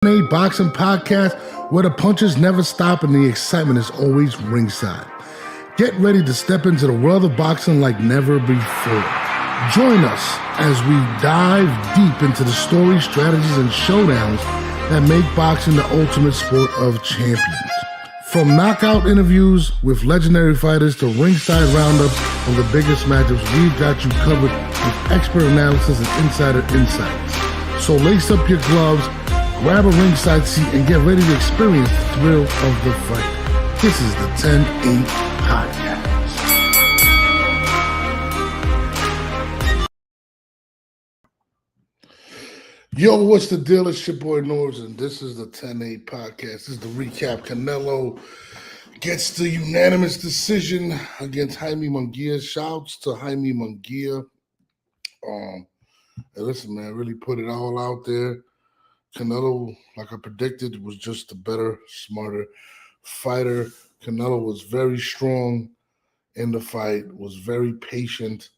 A Boxing Podcast, where the punches never stop and the excitement is always ringside. Get ready to step into the world of boxing like never before. Join us as we dive deep into the stories, strategies, and showdowns that make boxing the ultimate sport of champions. From knockout interviews with legendary fighters to ringside roundups of the biggest matchups, we've got you covered with expert analysis and insider insights. So lace up your gloves, grab a ringside seat, and get ready to experience the thrill of the fight. This is the 10-8 Podcast. Yo, what's the deal? It's your boy Norbs, and this is the 10-8 Podcast. This is the recap. Canelo gets the unanimous decision against Jaime Mungia. Shouts to Jaime Mungia. Hey, listen, man, really put it all out there. Canelo, like I predicted, was just a better, smarter fighter. Canelo was very strong in the fight, was very patient.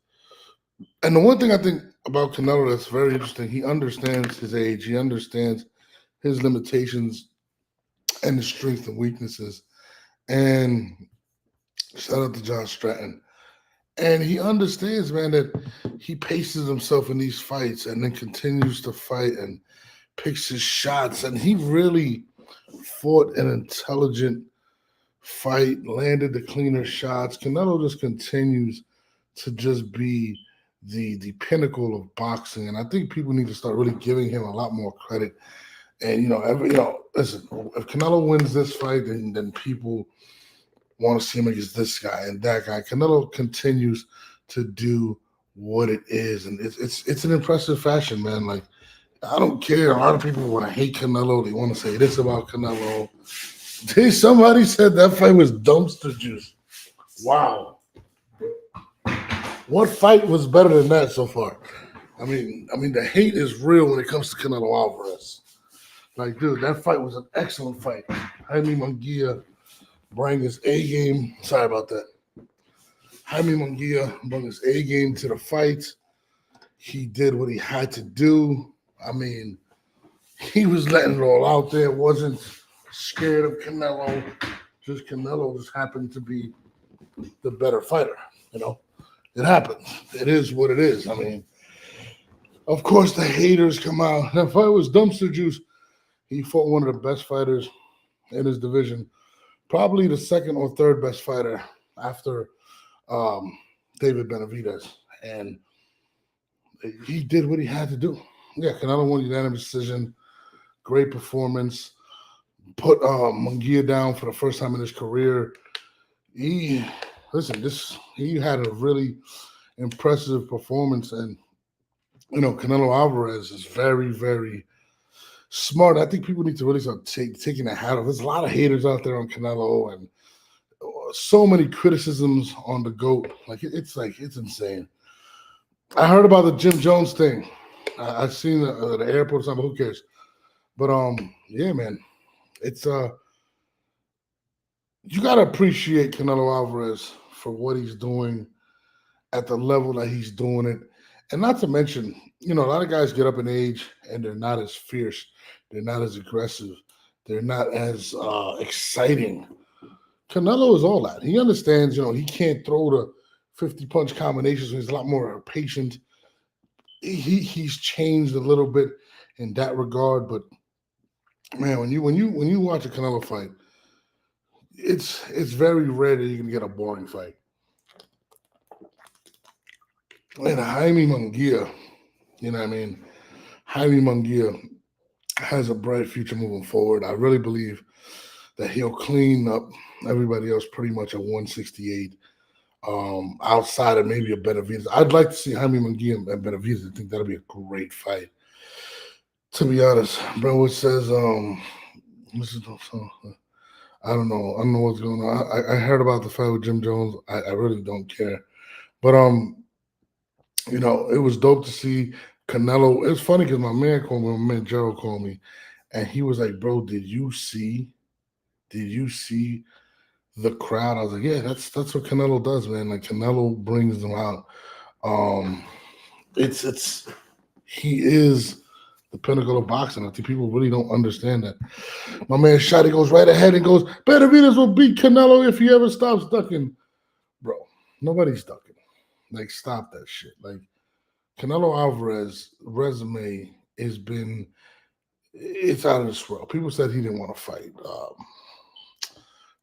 And the one thing I think about Canelo that's very interesting, he understands his age. He understands his limitations and his strengths and weaknesses. And shout out to John Stratton. And he understands, man, that he paces himself in these fights and then continues to fight and picks his shots. And he really fought an intelligent fight, landed the cleaner shots. Canelo just continues to just be the pinnacle of boxing, and I think people need to start really giving him a lot more credit. And listen, if Canelo wins this fight, then people want to see him against this guy and that guy. Canelo continues to do what it is, and it's an impressive fashion, man. Like, I don't care. A lot of people want to hate Canelo. They want to say this about Canelo. Somebody said that fight was dumpster juice. Wow. What fight was better than that so far? I mean, the hate is real when it comes to Canelo Alvarez. Like, dude, that fight was an excellent fight. Jaime Mungia bring his A game. Sorry about that. Jaime Mungia brought his A game to the fight. He did what he had to do. I mean, he was letting it all out there. Wasn't scared of Canelo. Canelo just happened to be the better fighter, It happens. It is what it is. I mean, of course, the haters come out. That fight was dumpster juice. He fought one of the best fighters in his division, probably the second or third best fighter after David Benavidez. And he did what he had to do. Yeah, Canelo won a unanimous decision. Great performance. Put Mungia down for the first time in his career. He had a really impressive performance, and Canelo Alvarez is very, very smart. I think people need to really start taking a hat off. There's a lot of haters out there on Canelo, and so many criticisms on the GOAT. It's insane. I heard about the Jim Jones thing. I've seen the airport or something. Who cares? But yeah, man, it's you gotta appreciate Canelo Alvarez for what he's doing at the level that he's doing it. And not to mention, a lot of guys get up in age and they're not as fierce. They're not as aggressive. They're not as exciting. Canelo is all that. He understands, he can't throw the 50-punch combinations. So he's a lot more patient. He's changed a little bit in that regard. But, man, when you watch a Canelo fight, it's very rare that you can get a boring fight. And Jaime Mungia, Jaime Mungia has a bright future moving forward. I really believe that he'll clean up everybody else pretty much at 168, outside of maybe a Benavidez. I'd like to see Jaime Mungia and Benavidez. I think that'll be a great fight. To be honest, bro, it says, I don't know. I don't know what's going on. I heard about the fight with Jim Jones. I really don't care. But, it was dope to see Canelo. It's funny because my man Gerald called me, and he was like, bro, did you see the crowd? I was like, yeah, that's what Canelo does, man. Like, Canelo brings them out. He is the pinnacle of boxing. I think people really don't understand that. My man Shotty goes right ahead and goes, Benavidez will beat Canelo if he ever stops ducking. Bro, nobody's ducking. Like, stop that shit. Like, Canelo Alvarez resume has been, it's out of this world. People said he didn't want to fight.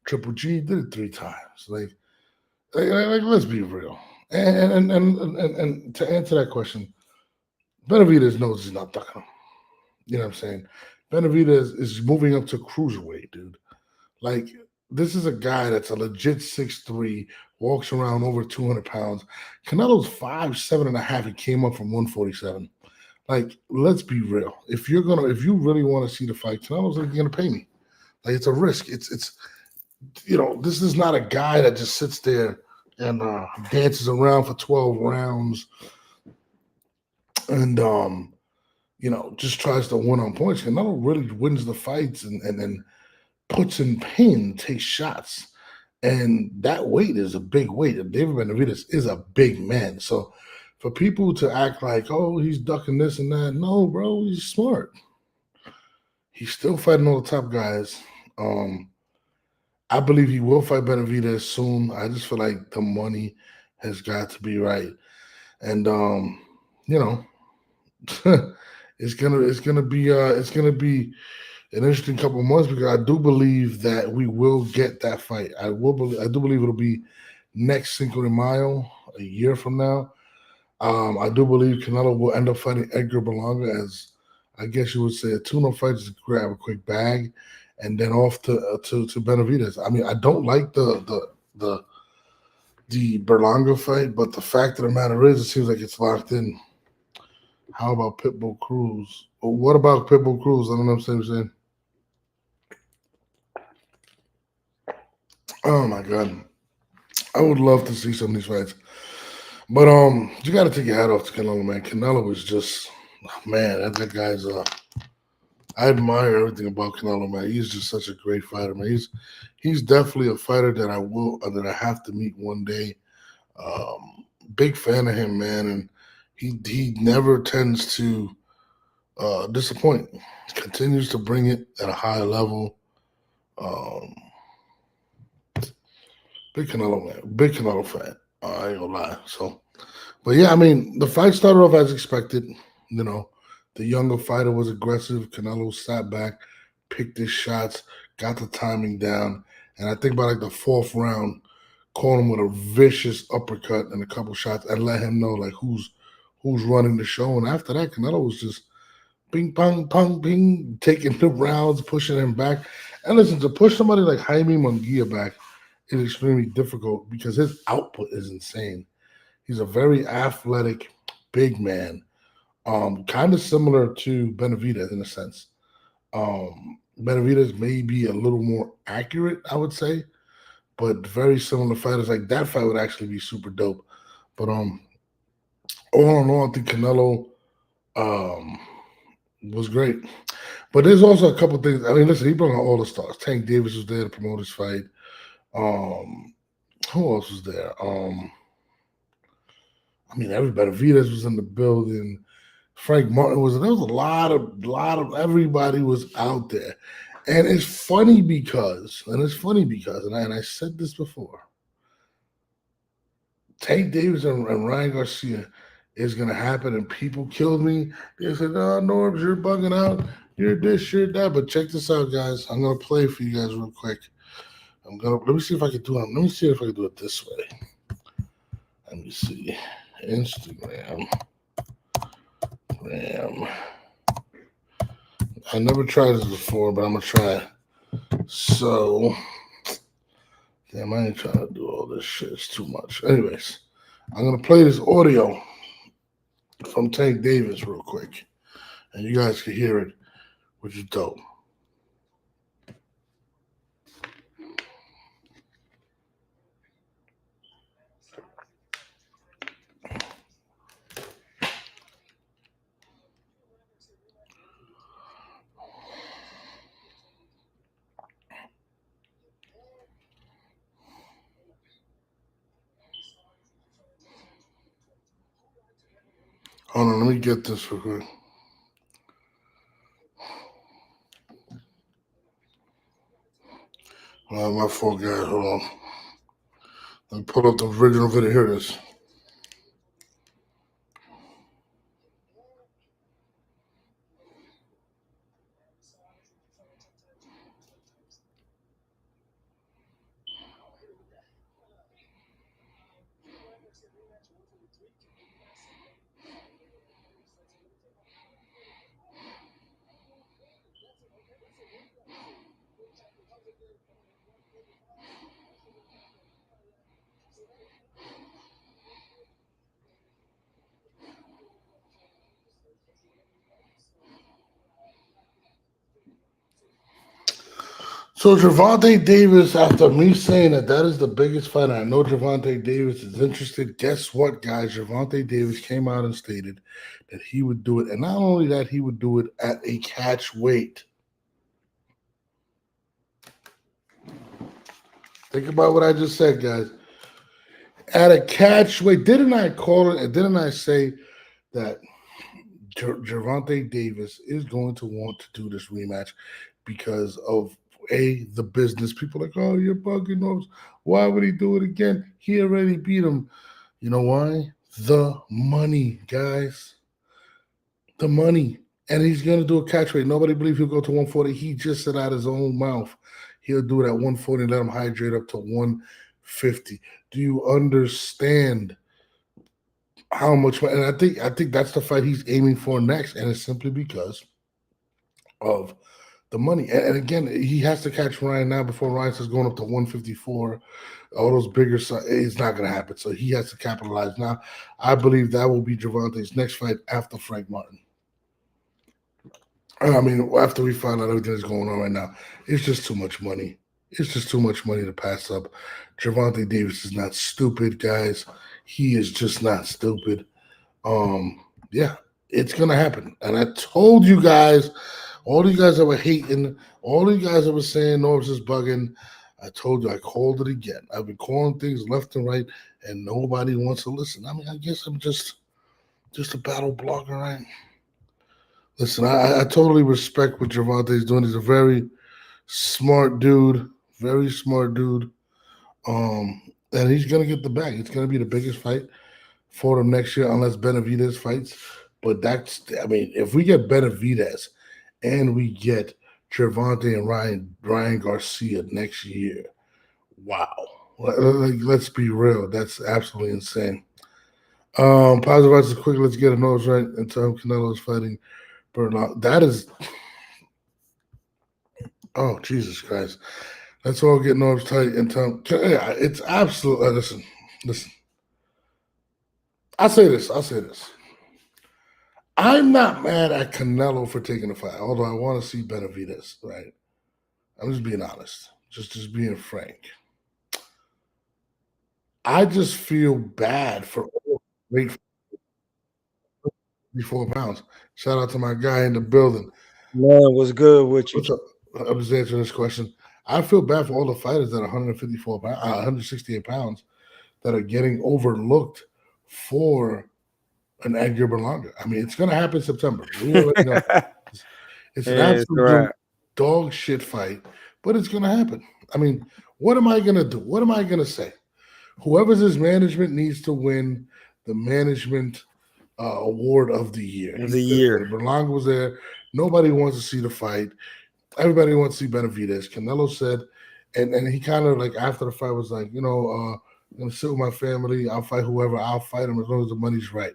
Triple G did it 3 times. Like, let's be real. And to answer that question, Benavidez knows he's not ducking him. You know what I'm saying? Benavidez is moving up to cruiserweight, dude. Like, this is a guy that's a legit 6'3", walks around over 200 pounds. Canelo's 5'7.5". He came up from 147. Like, let's be real. If you really want to see the fight, Canelo's like, you're gonna pay me. Like, it's a risk. It's this is not a guy that just sits there and dances around for 12 rounds and just tries to win on points. Canelo really wins the fights and then puts in pain, takes shots. And that weight is a big weight. And David Benavidez is a big man. So for people to act like, oh, he's ducking this and that, no, bro, he's smart. He's still fighting all the top guys. I believe he will fight Benavidez soon. I just feel like the money has got to be right. And it's gonna be an interesting couple of months because I do believe that we will get that fight. I do believe it'll be next Cinco de Mayo, a year from now. I do believe Canelo will end up fighting Edgar Berlanga as, I guess you would say, a tune-up fight, just grab a quick bag, and then off to Benavidez. I mean, I don't like the Berlanga fight, but the fact of the matter is, it seems like it's locked in. How about Pitbull Cruz? What about Pitbull Cruz? I don't know what I'm saying. Oh my god, I would love to see some of these fights, but you got to take your hat off to Canelo, man. Canelo is just, man, that guy's I admire everything about Canelo, man. He's just such a great fighter, man. He's definitely a fighter that I have to meet one day. Big fan of him, man, and he never tends to disappoint. Continues to bring it at a high level. Big Canelo, man. Big Canelo fan. I ain't gonna lie. So, but yeah, I mean, the fight started off as expected. The younger fighter was aggressive. Canelo sat back, picked his shots, got the timing down, and I think by like the fourth round, caught him with a vicious uppercut and a couple shots, and let him know like who's running the show. And after that, Canelo was just ping, pong, pong, ping, taking the rounds, pushing him back. And listen, to push somebody like Jaime Mungia back is extremely difficult because his output is insane. He's a very athletic, big man, kind of similar to Benavidez in a sense. Benavidez may be a little more accurate, I would say, but very similar fighters. Like, that fight would actually be super dope. But all in all, I think Canelo was great. But there's also a couple things. I mean, listen, he brought on all the stars. Tank Davis was there to promote his fight. Who else was there? I mean, everybody. Vitas was in the building. Frank Martin was. There was a lot of everybody was out there, and it's funny because, and I said this before. Tank Davis and Ryan Garcia is gonna happen, and people killed me. They said, "Oh, Norbs, you're bugging out. You're this, you're that." But check this out, guys. I'm gonna play for you guys real quick. Let me see if I can do it. Let me see if I can do it this way. Let me see. Instagram. I never tried this before, but I'm gonna try it. So, damn, I ain't trying to do all this shit. It's too much. Anyways, I'm gonna play this audio from Tank Davis real quick, and you guys can hear it, which is dope. Hold on, let me get this real quick. My fault, guys. Hold on. Let me pull up the original video. Here it is. So Gervonta Davis, after me saying that is the biggest fight, I know Gervonta Davis is interested. Guess what, guys? Gervonta Davis came out and stated that he would do it, and not only that, he would do it at a catch weight. Think about what I just said, guys. At a catch weight, didn't I call it? And didn't I say that Gervonta Davis is going to want to do this rematch because of the business? People are like, oh, you're bugging us. Why would he do it again? He already beat him. You know why? The money, guys. The money. And he's going to do a catch weight. Nobody believes he'll go to 140. He just said out his own mouth he'll do it at 140 and let him hydrate up to 150. Do you understand how much? And I think that's the fight he's aiming for next, and it's simply because of the money. And again, he has to catch Ryan now before Ryan says going up to 154. All those bigger, it's not going to happen. So he has to capitalize now. I believe that will be Gervonta's next fight after Frank Martin. I mean, after we find out everything that's going on right now, it's just too much money. It's just too much money to pass up. Gervonta Davis is not stupid, guys. He is just not stupid. Yeah, it's gonna happen. And I told you guys, all you guys that were hating, all you guys that were saying Norbs is bugging, I told you, I called it again. I've been calling things left and right, and nobody wants to listen. I mean, I guess I'm just a battle blogger, right? Listen, I totally respect what Gervonta is doing. He's a very smart dude, very smart dude. And he's gonna get the bag. It's gonna be the biggest fight for him next year, unless Benavidez fights. But I mean, if we get Benavidez and we get Gervonta and Ryan Garcia next year, wow. Let's be real. That's absolutely insane. Positive odds is quick. Let's get a nose right and tell him Canelo is fighting Bernal. That is, oh Jesus Christ! Let's all get nose tight and tell him. Yeah, it's absolute. Listen. I'll say this. I'm not mad at Canelo for taking the fight, although I want to see Benavidez. Right? I'm just being honest. Just being frank. I just feel bad for weight 54 pounds. Shout out to my guy in the building. Man, what's good with you? What's up? I'm just answering this question. I feel bad for all the fighters that are 154 pounds, 168 pounds that are getting overlooked for an Edgar Berlanga. I mean, it's going to happen in September. We already know. It's an absolute dog shit fight, but it's going to happen. I mean, what am I going to do? What am I going to say? Whoever's his management needs to win the management award of the year. Berlanga was there. Nobody wants to see the fight. Everybody wants to see Benavidez. Canelo said, and he kind of like after the fight was like, I'm going to sit with my family. I'll fight whoever. I'll fight him as long as the money's right.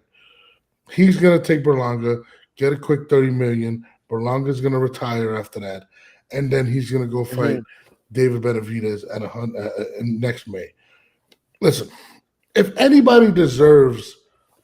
He's going to take Berlanga, get a quick $30 million. Berlanga's going to retire after that. And then he's going to go fight David Benavidez next May. Listen, if anybody deserves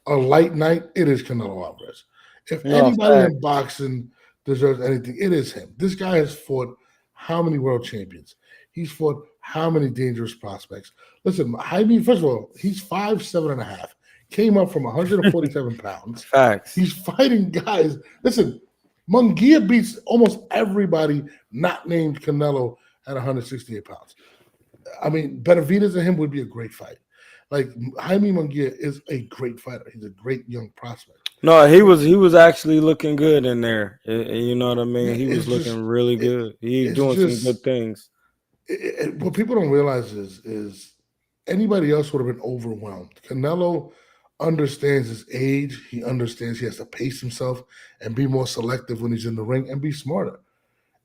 a light night, it is Canelo Alvarez. If anybody in boxing deserves anything, it is him. This guy has fought how many world champions? He's fought how many dangerous prospects? Listen, I mean, first of all, he's 5'7.5". Came up from 147 pounds. Facts. He's fighting guys. Listen, Mungia beats almost everybody not named Canelo at 168 pounds. I mean, Benavidez and him would be a great fight. Like Jaime Mungia is a great fighter. He's a great young prospect. No, he was actually looking good in there. You know what I mean? He was looking really good. He's doing some good things. what people don't realize is anybody else would have been overwhelmed. Canelo understands his age. He understands he has to pace himself and be more selective when he's in the ring and be smarter.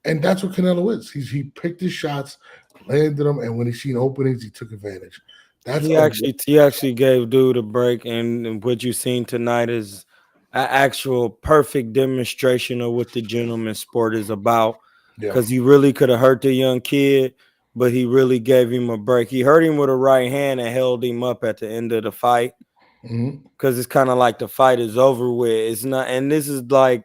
And that's what Canelo is. He picked his shots, landed them, and when he seen openings, he took advantage. That's He actually gave dude a break, and what you seen tonight is an actual perfect demonstration of what the gentleman sport is about. yeah. Because he really could have hurt the young kid, but he really gave him a break. He hurt him with a right hand and held him up at the end of the fight. Because it's kind of like the fight is over with. It's not, and this is like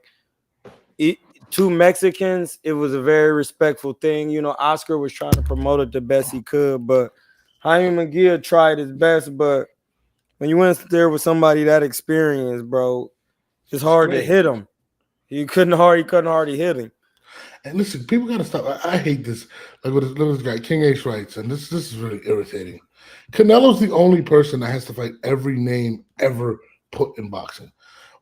two Mexicans. It was a very respectful thing. You know, Oscar was trying to promote it the best he could, but Jaime Mungia tried his best. But when you went there with somebody that experienced, bro, it's hard to hit him. He couldn't hardly hit him. And listen, people gotta stop. I hate this. Like what this guy King Ace writes, and this is really irritating. Canelo's the only person that has to fight every name ever put in boxing.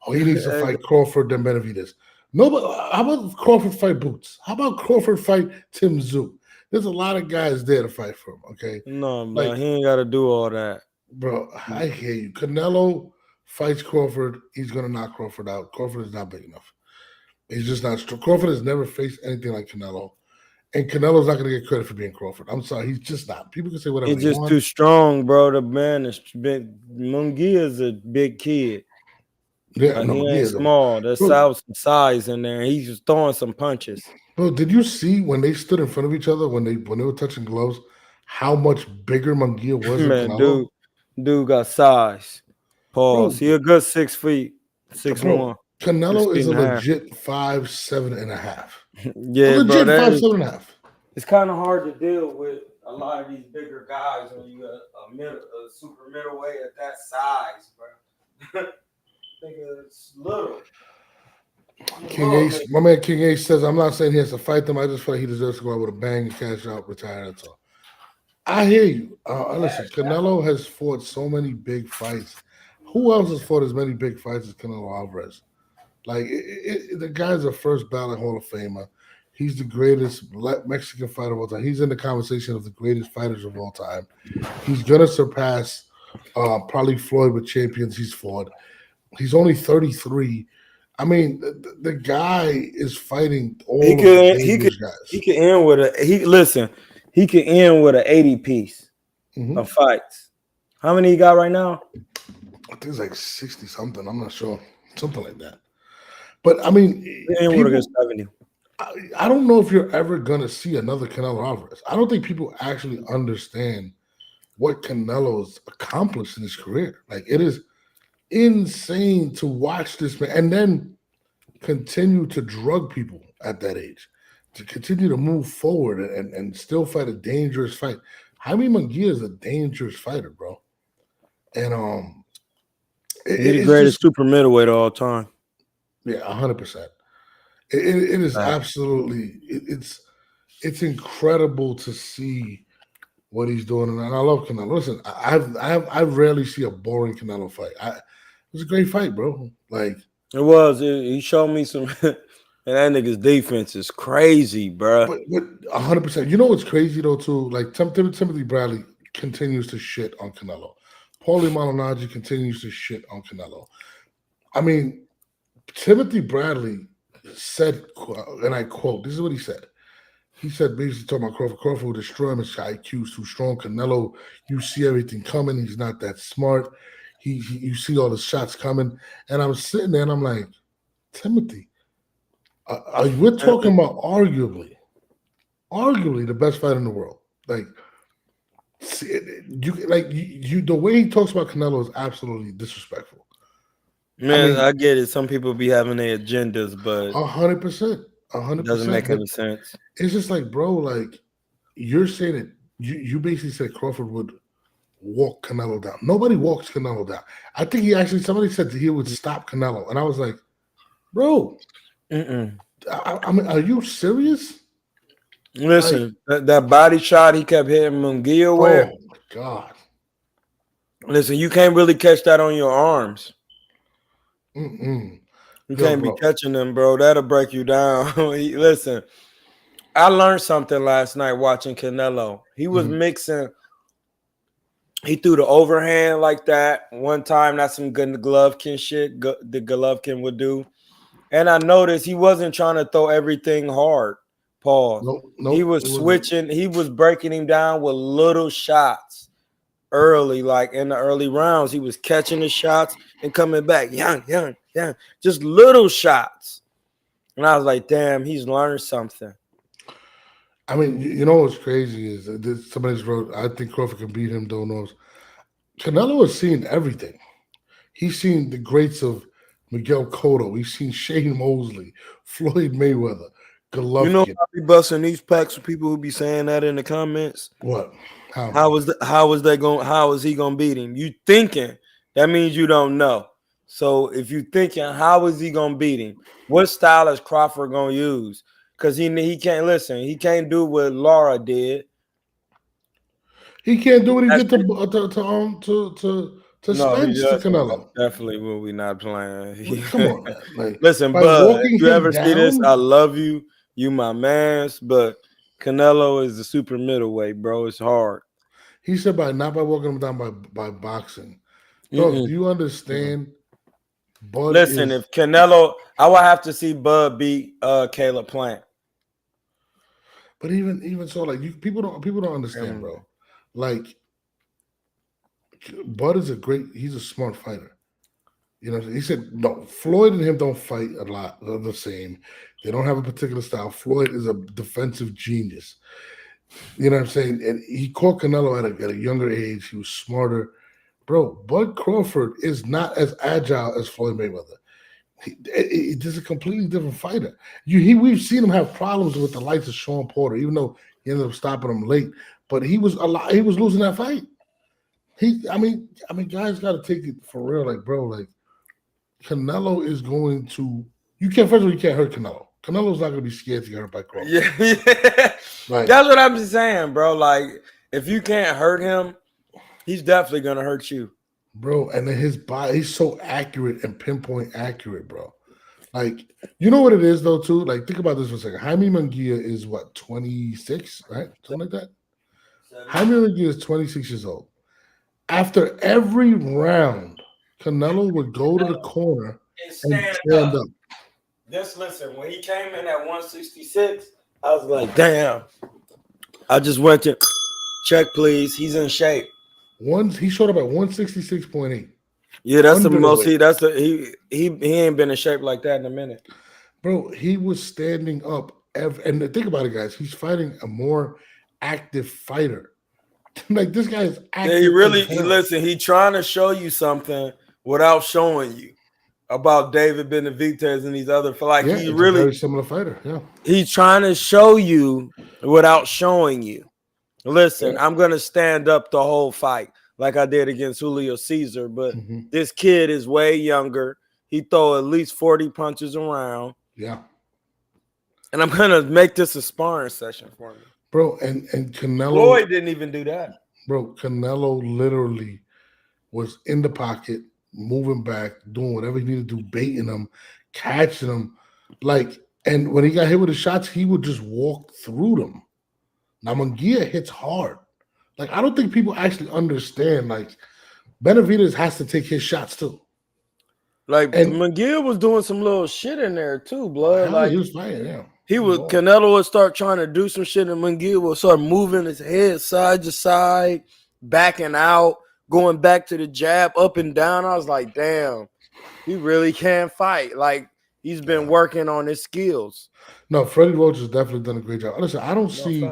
Oh, he needs to fight Crawford then Benavidez. No, but how about Crawford fight Boots? How about Crawford fight Tim Tszyu? There's a lot of guys there to fight for him. Okay, no, man, he ain't got to do all that, bro. I hear you. Canelo fights Crawford. He's gonna knock Crawford out. Crawford is not big enough. He's just not strong. Crawford has never faced anything like Canelo. And Canelo's not going to get credit for being Crawford. I'm sorry. He's just not. People can say whatever he's just too strong, bro. The man is big. Mungia is a big kid. Yeah, he ain't small. There's some size in there. He's just throwing some punches. Bro, did you see when they stood in front of each other, when they were touching gloves, how much bigger Mungia was than Canelo? Dude got size. Pause. He a good 6 feet, 6'1". Canelo is a legit 5'7.5". Yeah, legit 5'7.5". It's kind of hard to deal with a lot of these bigger guys when you got a super middleweight at that size, bro. I think it's little. King Ace, my man King Ace says, I'm not saying he has to fight them. I just feel like he deserves to go out with a bang and cash out, retire. That's all. I hear you. Listen, Canelo has fought so many big fights. Who else has fought as many big fights as Canelo Alvarez? Like, the guy's a first ballot Hall of Famer. He's the greatest Mexican fighter of all time. He's in the conversation of the greatest fighters of all time. He's going to surpass probably Floyd with champions he's fought. He's only 33. I mean, the guy is fighting all the dangerous guys. He could end with he could end with an 80 piece of fights. How many he got right now? I think it's like 60 something. I'm not sure. Something like that. But I mean, people, 70. I don't know if you're ever gonna see another Canelo Alvarez. I don't think people actually understand what Canelo's accomplished in his career. Like, it is insane to watch this man and then continue to drug people at that age, to continue to move forward and still fight a dangerous fight. Jaime Mungia is a dangerous fighter, bro. And he's the greatest super middleweight of all time. Yeah, 100%. It is absolutely it's incredible to see what he's doing, and I love Canelo. Listen, I rarely see a boring Canelo fight. It was a great fight, bro. Like, it was. He showed me some, and that nigga's defense is crazy, bro. But 100%. You know what's crazy though too? Like Timothy Bradley continues to shit on Canelo. Paulie Malignaggi continues to shit on Canelo. I mean, Timothy Bradley said, and I quote, this is what he said. He said, basically talking about Crawford. Crawford will destroy him. His IQ is too strong. Canelo, you see everything coming. He's not that smart. You see all the shots coming. And I'm sitting there and I'm like, Timothy, we're talking about arguably the best fighter in the world. Like, the way he talks about Canelo is absolutely disrespectful. Man, I get it. Some people be having their agendas, but 100%. 100%. Doesn't make any sense. It's just like, bro, like, you're saying that you basically said Crawford would walk Canelo down. Nobody walks Canelo down. I think somebody said that he would stop Canelo. And I was like, bro, I mean, are you serious? Listen, that body shot he kept hitting Mungia with. Oh, my God. Listen, you can't really catch that on your arms. You can't be catching them, bro. That'll break you down. Listen, I learned something last night watching Canelo. He was mixing. He threw the overhand like that one time. That's some good Golovkin shit. The Golovkin would do. And I noticed he wasn't trying to throw everything hard. Pause. Nope. He was switching. He was breaking him down with little shots early, like in the early rounds. He was catching the shots and coming back. Young. Just little shots. And I was like, damn, he's learned something. I mean, you know what's crazy is that somebody's wrote, I think Crawford can beat him, don't know. Canelo has seen everything. He's seen the greats of Miguel Cotto. He's seen Shane Mosley, Floyd Mayweather, Golovkin. You know, I'll be busting these packs with people who be saying that in the comments. What? How is he gonna beat him? You thinking that means you don't know. So if you thinking how is he gonna beat him, what style is Crawford gonna use? Because he can't listen. He can't do what Laura did. He can't do what he did to Spence to Canelo. Definitely will we not playing. Well, come on, man. Like, listen, Bud, if you ever see this, I love you. You my mans, but Canelo is the super middleweight, bro. It's hard. He said not by walking him down by boxing. Bro, do you understand? Bud listen, if Canelo, I would have to see Bud beat Caleb Plant. But even so, like people don't understand, bro. Like Bud is he's a smart fighter. You know, he said no. Floyd and him don't fight a lot. They're the same. They don't have a particular style. Floyd is a defensive genius. You know what I'm saying? And he caught Canelo at a younger age. He was smarter. Bro, Bud Crawford is not as agile as Floyd Mayweather. He's a completely different fighter. We've seen him have problems with the likes of Sean Porter, even though he ended up stopping him late. But he was losing that fight. I mean, guys got to take it for real. Like, bro, like Canelo is going to. You can't hurt Canelo. Canelo's not going to be scared to get hurt by Crawford. Yeah. Like, that's what I'm just saying, bro. Like, if you can't hurt him, he's definitely going to hurt you. Bro, and then his body, he's so accurate and pinpoint accurate, bro. Like, you know what it is, though, too? Like, think about this for a second. Jaime Mungia is, 26, right? Something like that? Jaime Mungia is 26 years old. After every round, Canelo would go to the corner and stand up. Just listen, when he came in at 166, I was like, damn. I just went to check, please. He's in shape. He showed up at 166.8. Yeah, that's the most. He ain't been in shape like that in a minute. Bro, he was standing up. And think about it, guys. He's fighting a more active fighter. Like, this guy is active. Yeah, listen, he trying to show you something without showing you about David Benavidez and these other. Like, he's a very similar fighter. Yeah. He's trying to show you without showing you. Listen, I'm going to stand up the whole fight like I did against Julio Cesar, but this kid is way younger. He throw at least 40 punches around. Yeah. And I'm going to make this a sparring session for me. Bro, and Canelo. Floyd didn't even do that. Bro, Canelo literally was in the pocket, moving back, doing whatever he needed to do, baiting him, catching him. Like, and when he got hit with the shots, he would just walk through them. Now, Mungia hits hard. Like, I don't think people actually understand. Like, Benavidez has to take his shots too. Like, and Mungia was doing some little shit in there too, blood. Like, he was fighting, yeah. Canelo would start trying to do some shit, and Mungia would start moving his head side to side, backing out, going back to the jab, up and down. I was like, damn, he really can fight. Like, he's been working on his skills. No, Freddie Roach has definitely done a great job. Listen, I don't see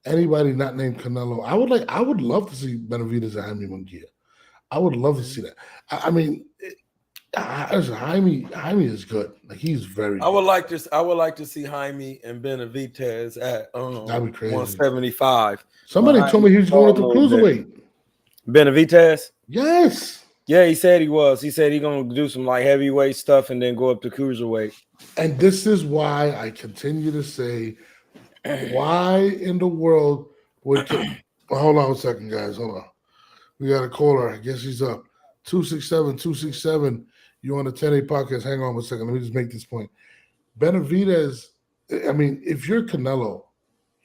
anybody not named Canelo. I would love to see Benavidez and Jaime Mungia. I would love to see that. I mean, Jaime is good. Like, he's very. I would like to see Jaime and Benavidez at that'd be crazy. 175. Somebody told me he was going up to cruiserweight. Benavidez? Yes. Yeah, he said he was. He said he's gonna do some like heavyweight stuff and then go up to cruiserweight. And this is why I continue to say, why in the world would hold on a second, guys. Hold on. We got a caller. I guess he's up. 267. You on the 10A podcast. Hang on a second. Let me just make this point. Benavidez, I mean, if you're Canelo,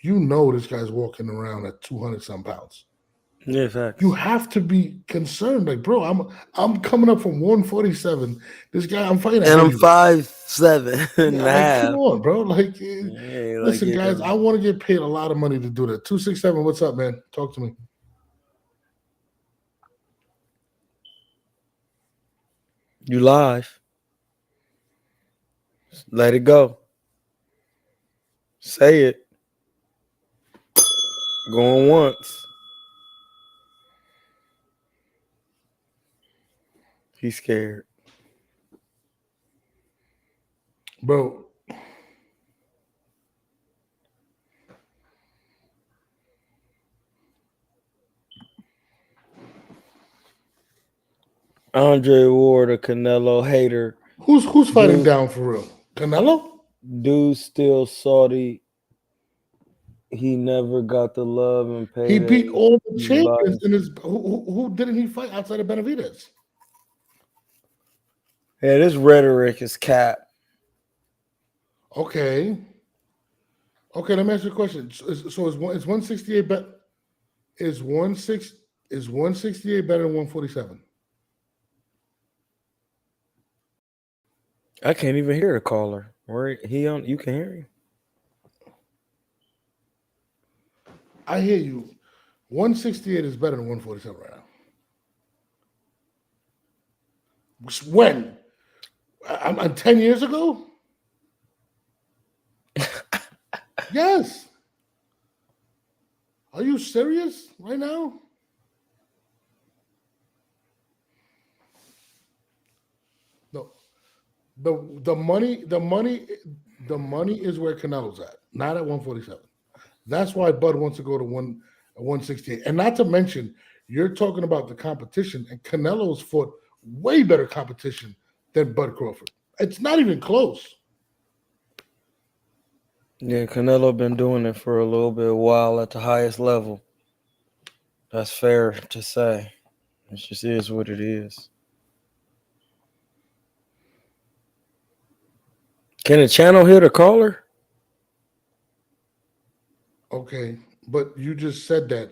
you know this guy's walking around at 200-some pounds. Yeah, facts. You have to be concerned. Like, bro, I'm coming up from 147. This guy, I'm fighting. And I'm 5'7" and a half. Come on, bro. Like, listen, guys, I want to get paid a lot of money to do that. 267, what's up, man? Talk to me. You live. Let it go. Say it. Going once. He's scared. Bro. Andre Ward, a Canelo hater. Who's fighting down for real? Canelo? Dude still salty. He never got the love and pay. He beat all the champions in his. Who didn't he fight outside of Benavidez? Yeah, this rhetoric is cap. Okay, let me ask you a question. So is 168 bet? Is 168 better than 147? I can't even hear the caller. Where he on? You can hear him. I hear you. 168 is better than 147 right now. When? I'm 10 years ago? Yes. Are you serious right now? No. The money is where Canelo's at, not at 147. That's why Bud wants to go to 168. And not to mention, you're talking about the competition, and Canelo's fought way better competition than Bud Crawford. It's not even close. Yeah, Canelo been doing it for a little bit while at the highest level. That's fair to say. It just is what it is. Can the channel hear the caller? Okay, but you just said that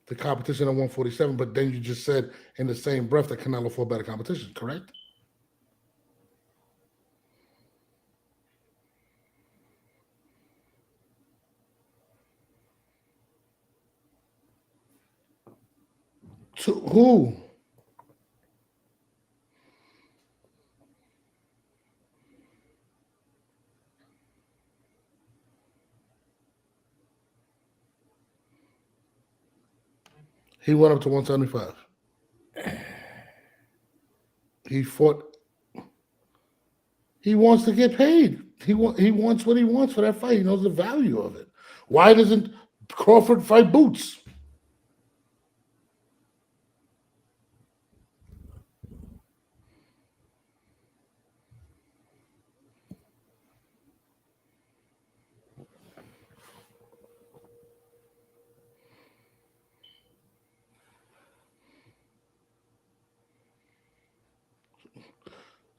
the competition at 147, but then you just said in the same breath that Canelo fought better competition, correct? To who? He went up to 175. He fought. He wants to get paid. He wants what he wants for that fight. He knows the value of it. Why doesn't Crawford fight Boots?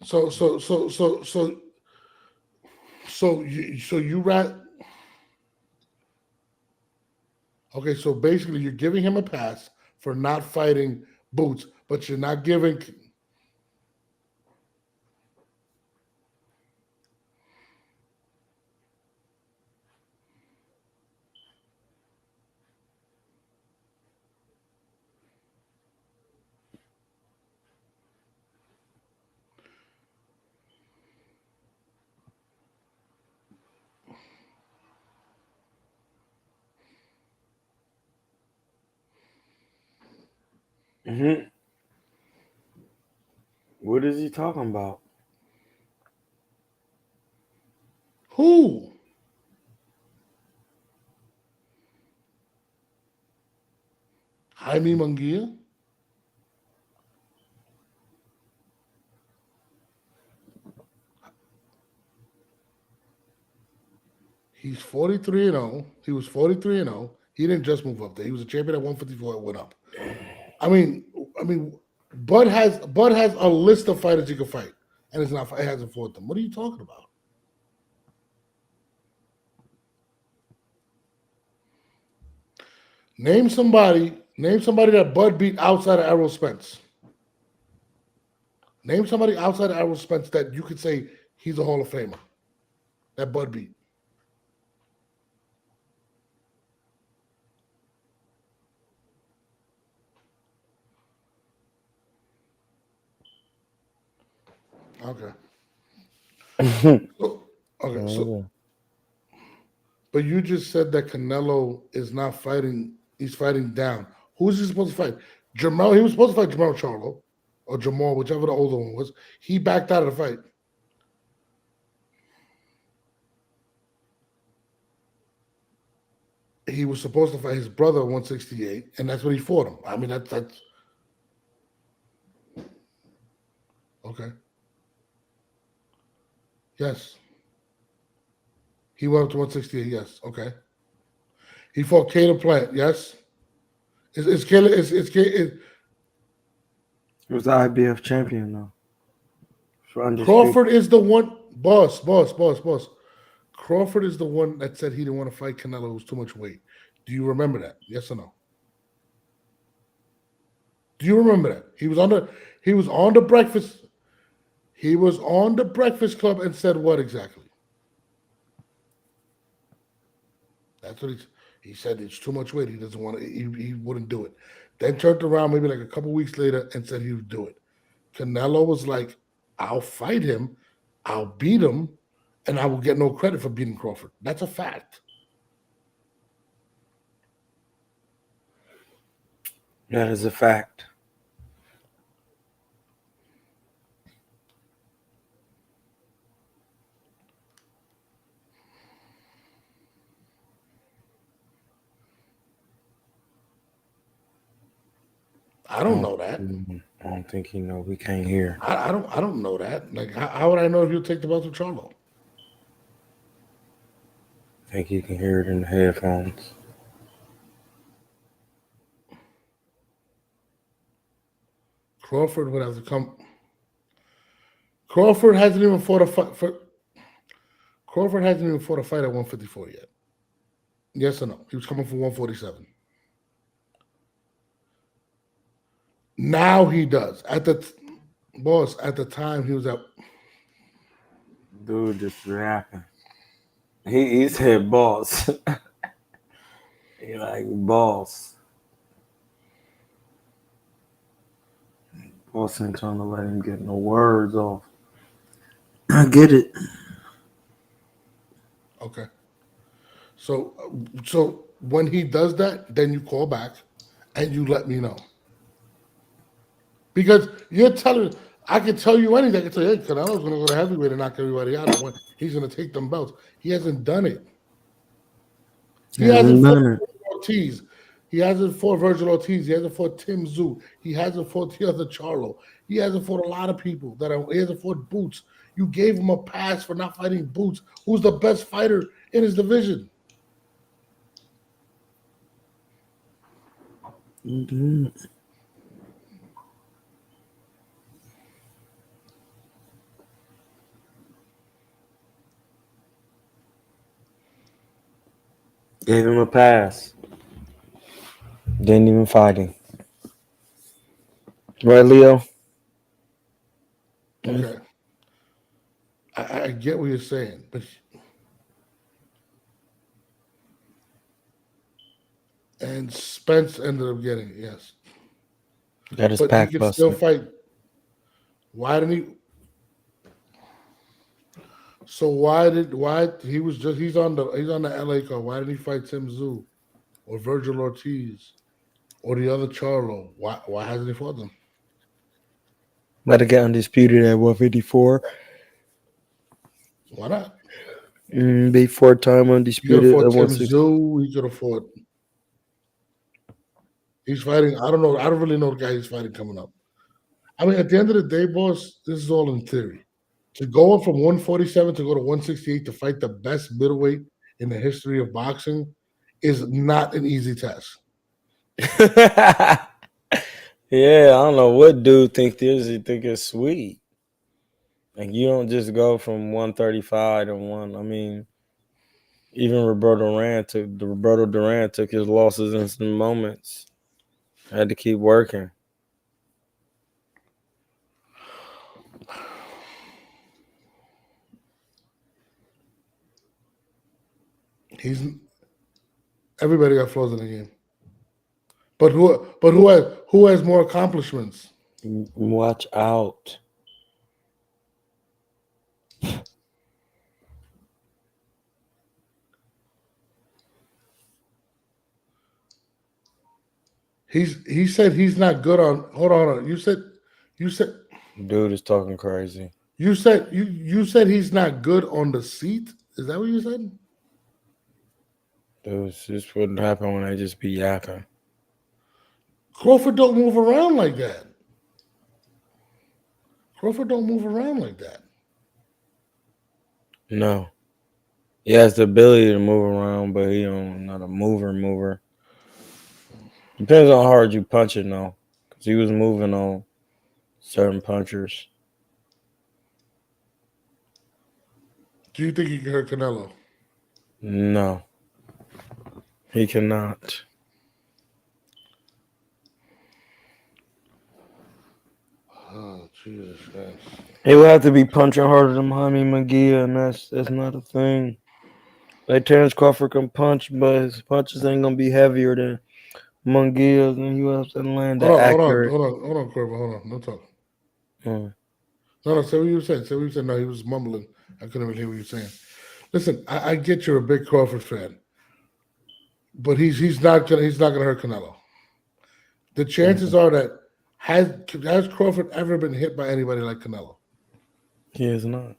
So you rat. Okay, so basically you're giving him a pass for not fighting Boots, but you're not giving. Mm-hmm. What is he talking about? Who? Jaime Mungia? He's 43-0. He was 43-0. He didn't just move up there. He was a champion at 154 and went up. I mean, Bud has a list of fighters he can fight, and it hasn't fought them. What are you talking about? Name somebody that Bud beat outside of Errol Spence. Name somebody outside of Errol Spence that you could say he's a Hall of Famer. That Bud beat. Okay. So, but you just said that Canelo is not fighting. He's fighting down. Who is he supposed to fight? Jamal. He was supposed to fight Jamal Charlo or Jamal, whichever the older one was. He backed out of the fight. He was supposed to fight his brother at 168, and that's what he fought him. I mean, that's okay. Yes. He went up to 168. Yes. Okay. He fought Caleb Plant. Yes. It's Caleb. It was the IBF champion though. Crawford is the one. Boss. Crawford is the one that said he didn't want to fight Canelo. It was too much weight. Do you remember that? Yes or no? Do you remember that? He was on the breakfast. He was on the Breakfast Club and said what exactly? That's what he said. It's too much weight. He doesn't want to. He wouldn't do it. Then turned around maybe like a couple weeks later and said he would do it. Canelo was like, "I'll fight him, I'll beat him, and I will get no credit for beating Crawford." That's a fact. That is a fact. I don't know that. I don't think he know. We can't hear. I don't know that. Like, how would I know if you take the belt from Charlo? I think you can hear it in the headphones. Crawford would have to come. Crawford hasn't even fought a fight. Crawford hasn't even fought a fight at 154 yet. Yes or no? He was coming from 147. Now he does. At the time he was at. Dude, just rapping. He said boss. He like boss. Boss ain't trying to let him get no words off. I get it. Okay. So when he does that, then you call back and you let me know. Because you're telling, I can tell you anything. I can tell you, hey, Canelo's going to go to heavyweight and knock everybody out. He's going to take them belts. He hasn't done it. He hasn't fought Ortiz. He hasn't fought Virgil Ortiz. He hasn't fought Tim Tszyu. He hasn't fought the other Charlo. He hasn't fought a lot of people. He hasn't fought Boots. You gave him a pass for not fighting Boots, who's the best fighter in his division. Mm-hmm. Gave him a pass. Didn't even fight him. Right, Leo? Okay. I get what you're saying, but and Spence ended up getting it, yes. Got his but pack he could busted. still fight. Why didn't he? So he's on the LA card. Why didn't he fight Tim Tszyu or Virgil Ortiz or the other Charlo? Why hasn't he fought them? Let it get undisputed at 154. Why not? Be 4-time undisputed. He could have fought Tim Tszyu. He could have fought. He's fighting. I don't know. I don't really know the guy he's fighting coming up. I mean, at the end of the day, boss, this is all in theory. To go from 147 to go to 168 to fight the best middleweight in the history of boxing is not an easy task. Yeah, I don't know what dude think this. He think it's sweet. Like, you don't just go from 135 to one. I mean, Even Roberto Duran took his losses in some moments. Had to keep working. He's everybody got flaws in the game. But who has more accomplishments? Watch out. He said he's not good on. Hold on. You said Dude is talking crazy. you said he's not good on the seat. Is that what you said? Dude, this wouldn't happen when they just be yapping. Crawford don't move around like that. Crawford don't move around like that. No. He has the ability to move around, but he don't not a mover. Depends on how hard you punch it though. Cause he was moving on certain punchers. Do you think he can hurt Canelo? No. He cannot. Oh Jesus Christ! He would have to be punching harder than Jaime Mungia, and that's not a thing. Like Terrence Crawford can punch, but his punches ain't gonna be heavier than Mungia's, and you have to land Hold the on, hold on, accurate. hold on, hold on, Crawford. Hold on. No talk. Mm. No. Say what you said. Say what you said. No, he was mumbling. I couldn't even hear what you were saying. Listen, I get you're a big Crawford fan, but he's not gonna hurt Canelo. The chances are that has Crawford ever been hit by anybody like Canelo? He is not.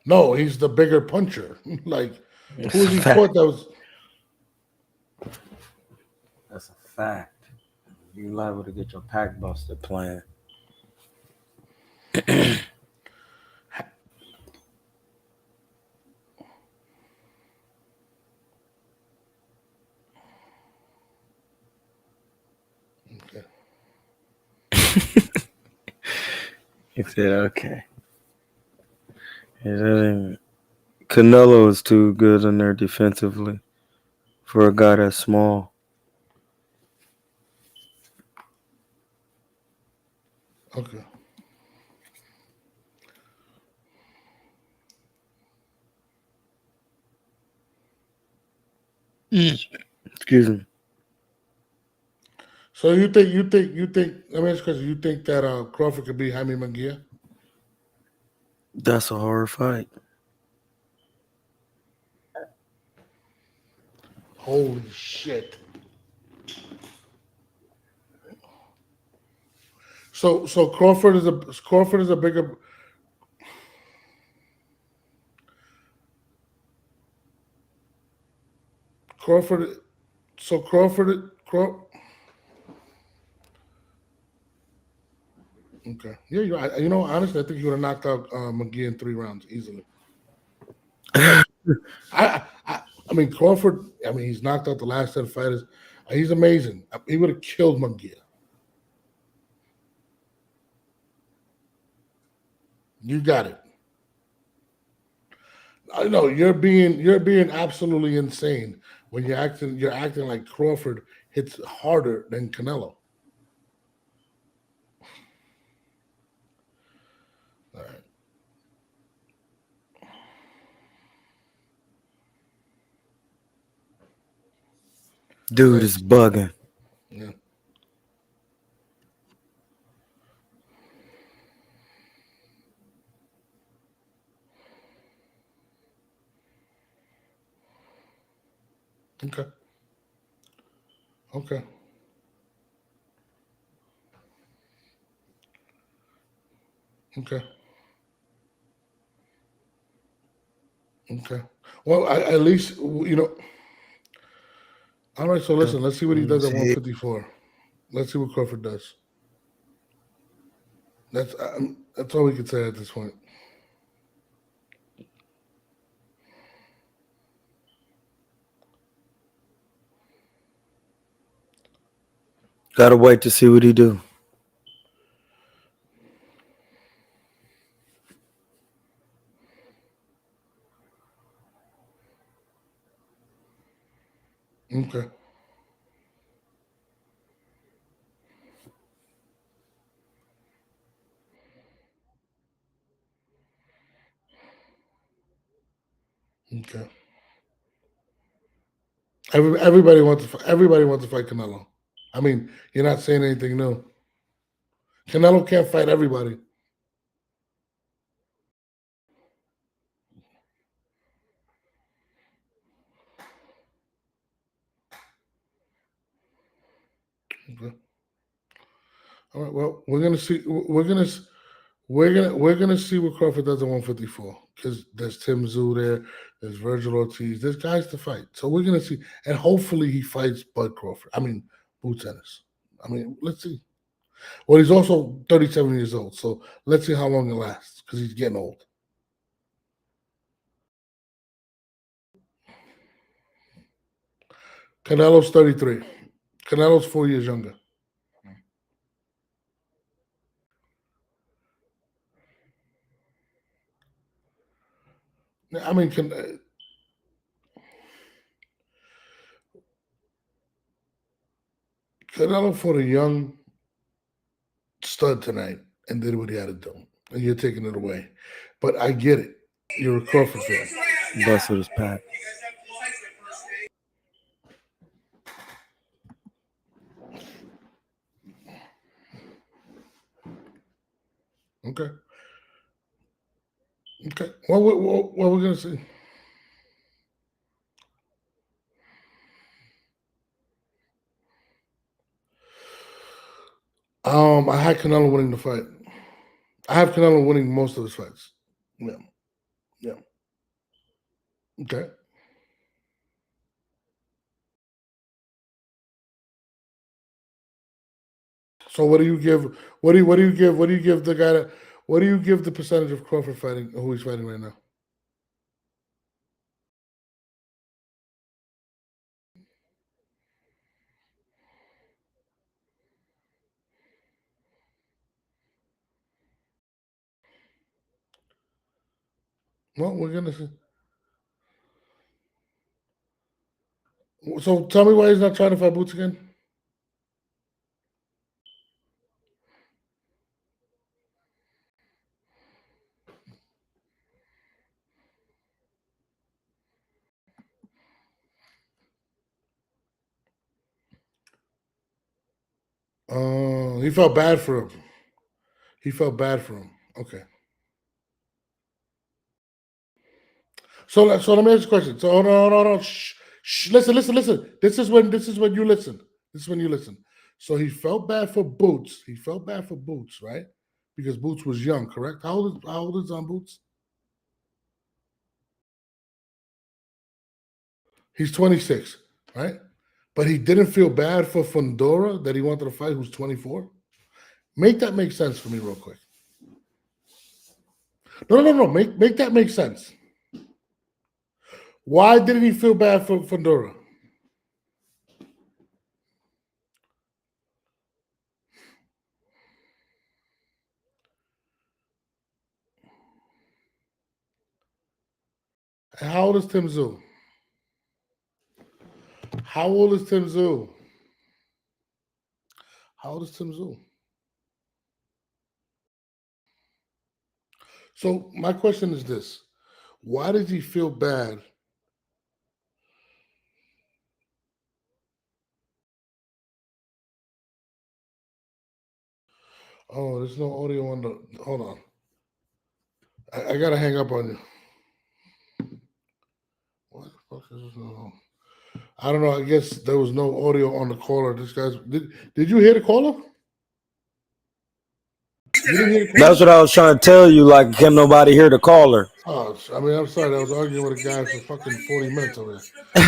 No, he's the bigger puncher. Like who That's a was he fact. fought that was That's a fact. You liable to get your pack busted playing. okay. He said, "Okay." Canelo is too good in there defensively for a guy that's small. Okay. Excuse me. So you think let me ask you a question. You think that Crawford could beat Jaime Mungia? That's a hard fight. Holy shit. So Crawford is a bigger Crawford so okay. Yeah, honestly I think he would have knocked out McGee in 3 rounds easily. I mean Crawford, I mean he's knocked out the last 10 fighters. He's amazing. He would have killed Mungia. You got it. I know you're being absolutely insane when you're acting like Crawford hits harder than Canelo. All right. Dude Right. is bugging. Yeah. Okay. Okay. Okay. Okay. Well, at least All right. So listen, let's see what he does at 154. Let's see what Crawford does. That's all we can say at this point. Gotta wait to see what he do. Okay. Okay. Everybody wants to. Everybody wants to fight Canelo. I mean, you're not saying anything new. Canelo can't fight everybody. Okay. All right. Well, we're gonna see. We're gonna see what Crawford does at 154 because there's Tim Tszyu there, there's Virgil Ortiz, there's guys to fight. So we're gonna see, and hopefully he fights Bud Crawford. I mean, Boots Ennis. I mean, let's see. Well, he's also 37 years old, so let's see how long it lasts because he's getting old. Canelo's 33. Canelo's 4 years younger. I mean, Canelo fought a young stud tonight and did what he had to do, and you're taking it away. But I get it. You're a Crawford fan. Busted his pack. Okay. Okay. Well, what we're gonna see. I had Canelo winning the fight. I have Canelo winning most of his fights. Yeah. Yeah. Okay. So what do you give? What do you give? What do you give the guy? What do you give the percentage of Crawford fighting? Who he's fighting right now? Well, we're gonna see. So tell me why he's not trying to fight Boots again. He felt bad for him. He felt bad for him. Okay. So let me ask you a question. So hold on. Shh. Listen. This is when you listen. This is when you listen. So he felt bad for Boots. He felt bad for Boots, right? Because Boots was young, correct? How old is Boots? He's 26, right? But he didn't feel bad for Fundora that he wanted to fight, who's 24. Make that make sense for me, real quick. No. Make that make sense. Why didn't he feel bad for Fundora? How old is Tim Tszyu? How old is Tim Tszyu? How old is Tim Tszyu? So my question is this: why did he feel bad? Oh, there's no audio on the. Hold on. I gotta hang up on you. What the fuck is this? No. I don't know. I guess there was no audio on the caller. This guy's. Did you hear the caller? You didn't hear the caller? That's what I was trying to tell you. Like, can nobody hear the caller? Oh, I mean, I'm sorry. I was arguing with a guy for fucking 40 minutes over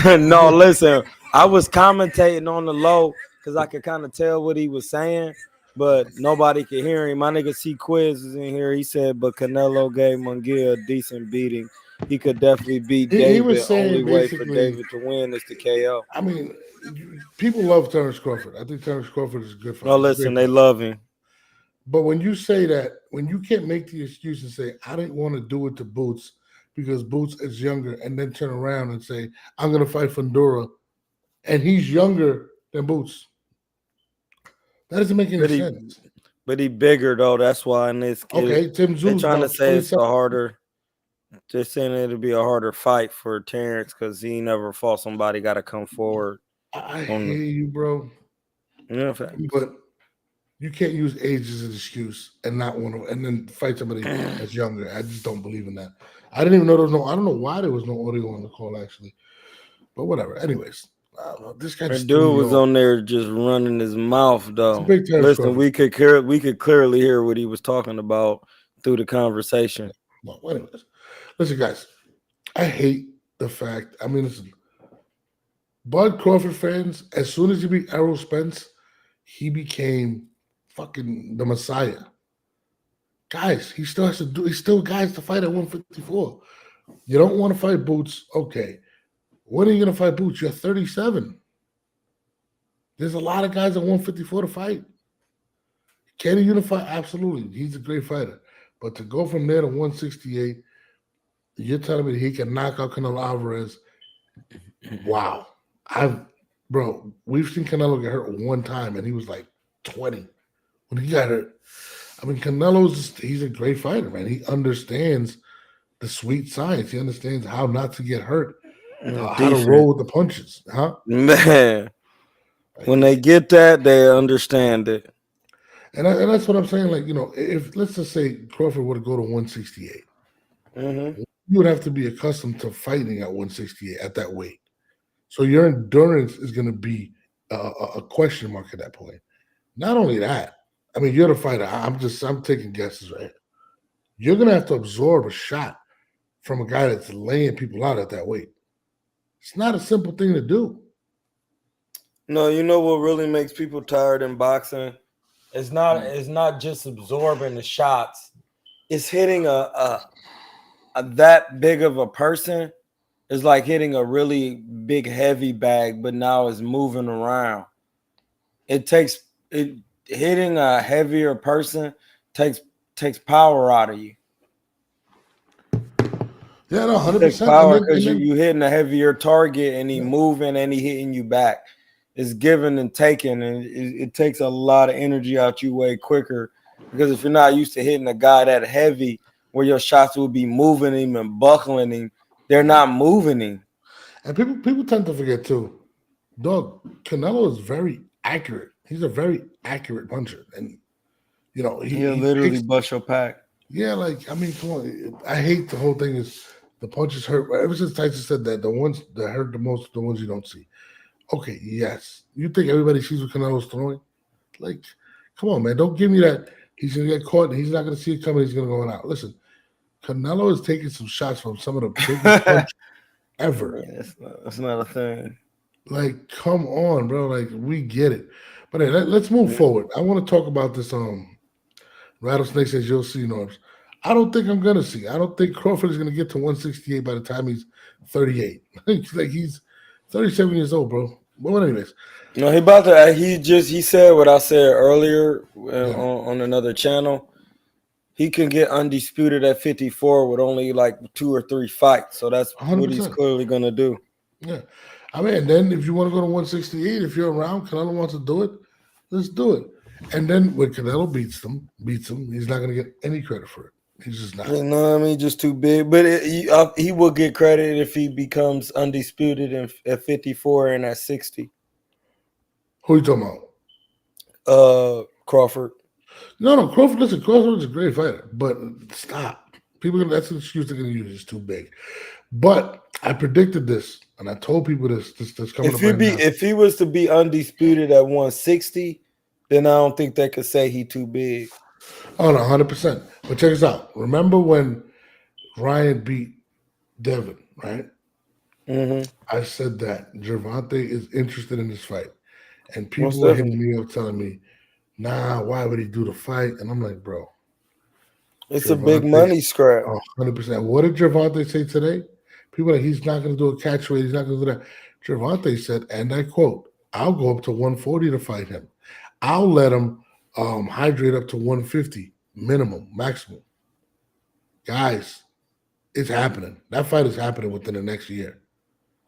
there. No, listen. I was commentating on the low because I could kind of tell what he was saying, but nobody could hear him. My nigga C Quiz is in here. He said, but Canelo gave Mungia a decent beating. He could definitely beat David. He was saying only way for David to win is to KO. I mean, people love Terrence Crawford. I think Terrence Crawford is good for him. No, listen, they love him. But when you say that, when you can't make the excuse and say, I didn't want to do it to Boots because Boots is younger, and then turn around and say, I'm going to fight Fundora and he's younger than Boots. That doesn't make any But sense. he bigger though. That's why. And Okay, Tim they're Tszю's trying to about say it's the 27. harder. They're saying it'll be a harder fight for Terrence because he never fought somebody got to come forward. I hear you, bro. Yeah, but you can't use age as an excuse and not want to, and then fight somebody that's younger. I just don't believe in that. I didn't even know there was no. I don't know why there was no audio on the call actually, but whatever. Anyways, this guy the dude was on there just running his mouth though. Listen, we could clearly hear what he was talking about through the conversation. Well, anyways, listen, guys, I hate the fact. I mean, listen, Bud Crawford fans. As soon as he beat Errol Spence, he became fucking the Messiah. Guys, he still has to do. He still guys to fight at 154. You don't want to fight Boots, okay? When are you going to fight Boots? You're 37. There's a lot of guys at 154 to fight. Can he unify? Absolutely. He's a great fighter. But to go from there to 168, you're telling me he can knock out Canelo Alvarez? Wow. Bro, we've seen Canelo get hurt one time, and he was like 20 when he got hurt. I mean, he's a great fighter, man. He understands the sweet science. He understands how not to get hurt, how to roll with the punches. Huh? Man, when they get that, they understand it. And that's what I'm saying. Like, if let's just say Crawford were to go to 168, you would have to be accustomed to fighting at 168 at that weight. So your endurance is going to be a question mark at that point. Not only that, I mean, you're the fighter. I'm taking guesses, right? You're going to have to absorb a shot from a guy that's laying people out at that weight. It's not a simple thing to do. No, you know what really makes people tired in boxing? It's not just absorbing the shots. It's hitting a that big of a person is like hitting a really big heavy bag, but now it's moving around. Hitting a heavier person takes power out of you. Yeah, no, 100%. Takes power because you hitting a heavier target and he moving and he hitting you back. It's giving and taking, and it takes a lot of energy out you way quicker. Because if you're not used to hitting a guy that heavy, where your shots will be moving him and buckling him, they're not moving him. And people tend to forget too. Dog, Canelo is very accurate. He's a very accurate puncher, and he'll literally bust your pack. Yeah, like I mean, come on. I hate the whole thing is the punches hurt. Ever since Tyson said that, the ones that hurt the most, the ones you don't see. Okay, yes. You think everybody sees what Canelo's throwing? Like, come on, man. Don't give me that. He's going to get caught and he's not going to see it coming. He's going to go out. Listen, Canelo is taking some shots from some of the biggest punches ever. That's not a thing. Like, come on, bro. Like, we get it. But hey, let's move forward. I want to talk about this Rattlesnake says you'll see Norbs. I don't think I'm going to see. I don't think Crawford is going to get to 168 by the time he's 38. Like, he's 37 years old, bro. Well, anyways. No, he about to. He said what I said earlier on another channel. He can get undisputed at 54 with only like 2 or 3 fights. So that's 100%. What he's clearly gonna do. Yeah, I mean, and then if you want to go to 168, if you're around, Canelo wants to do it, let's do it. And then when Canelo beats him, he's not gonna get any credit for it. He's just not. You know what I mean? Just too big. But he will get credit if he becomes undisputed at 54 and at 60. Who are you talking about? Crawford. No, Crawford. Listen, Crawford's a great fighter, but stop. That's an excuse they're going to use. It's too big. But I predicted this, and I told people this coming up. If he was to be undisputed at 160, then I don't think they could say he too big. Oh no, 100%. But check this out. Remember when Ryan beat Devin, right? Mm-hmm. I said that Gervonta is interested in this fight, and people were hitting me up telling me, "Nah, why would he do the fight?" And I'm like, "Bro, it's Gervonta, a big money scrap." 100%. What did Gervonta say today? People are like, he's not going to do a catch weight. He's not going to do that. Gervonta said, and I quote, "I'll go up to 140 to fight him. I'll let him hydrate up to 150 minimum, maximum." Guys, it's happening. That fight is happening within the next year.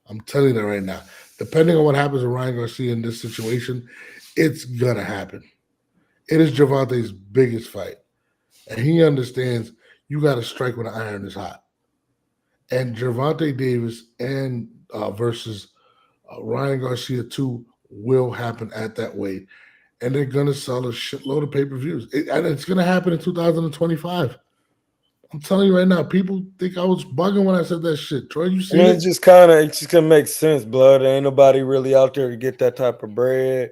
I'm telling you that right now. depending on what happens with Ryan Garcia in this situation, it's gonna happen. It is Gervonta's biggest fight, and he understands you got to strike when the iron is hot. And Gervonta Davis and versus Ryan Garcia 2 will happen at that weight, and they're gonna sell a shitload of pay-per-views. And it's gonna happen in 2025. I'm telling you right now, people think I was bugging when I said that shit. Troy, you see And it? it's just gonna make sense, blood. Ain't nobody really out there to get that type of bread.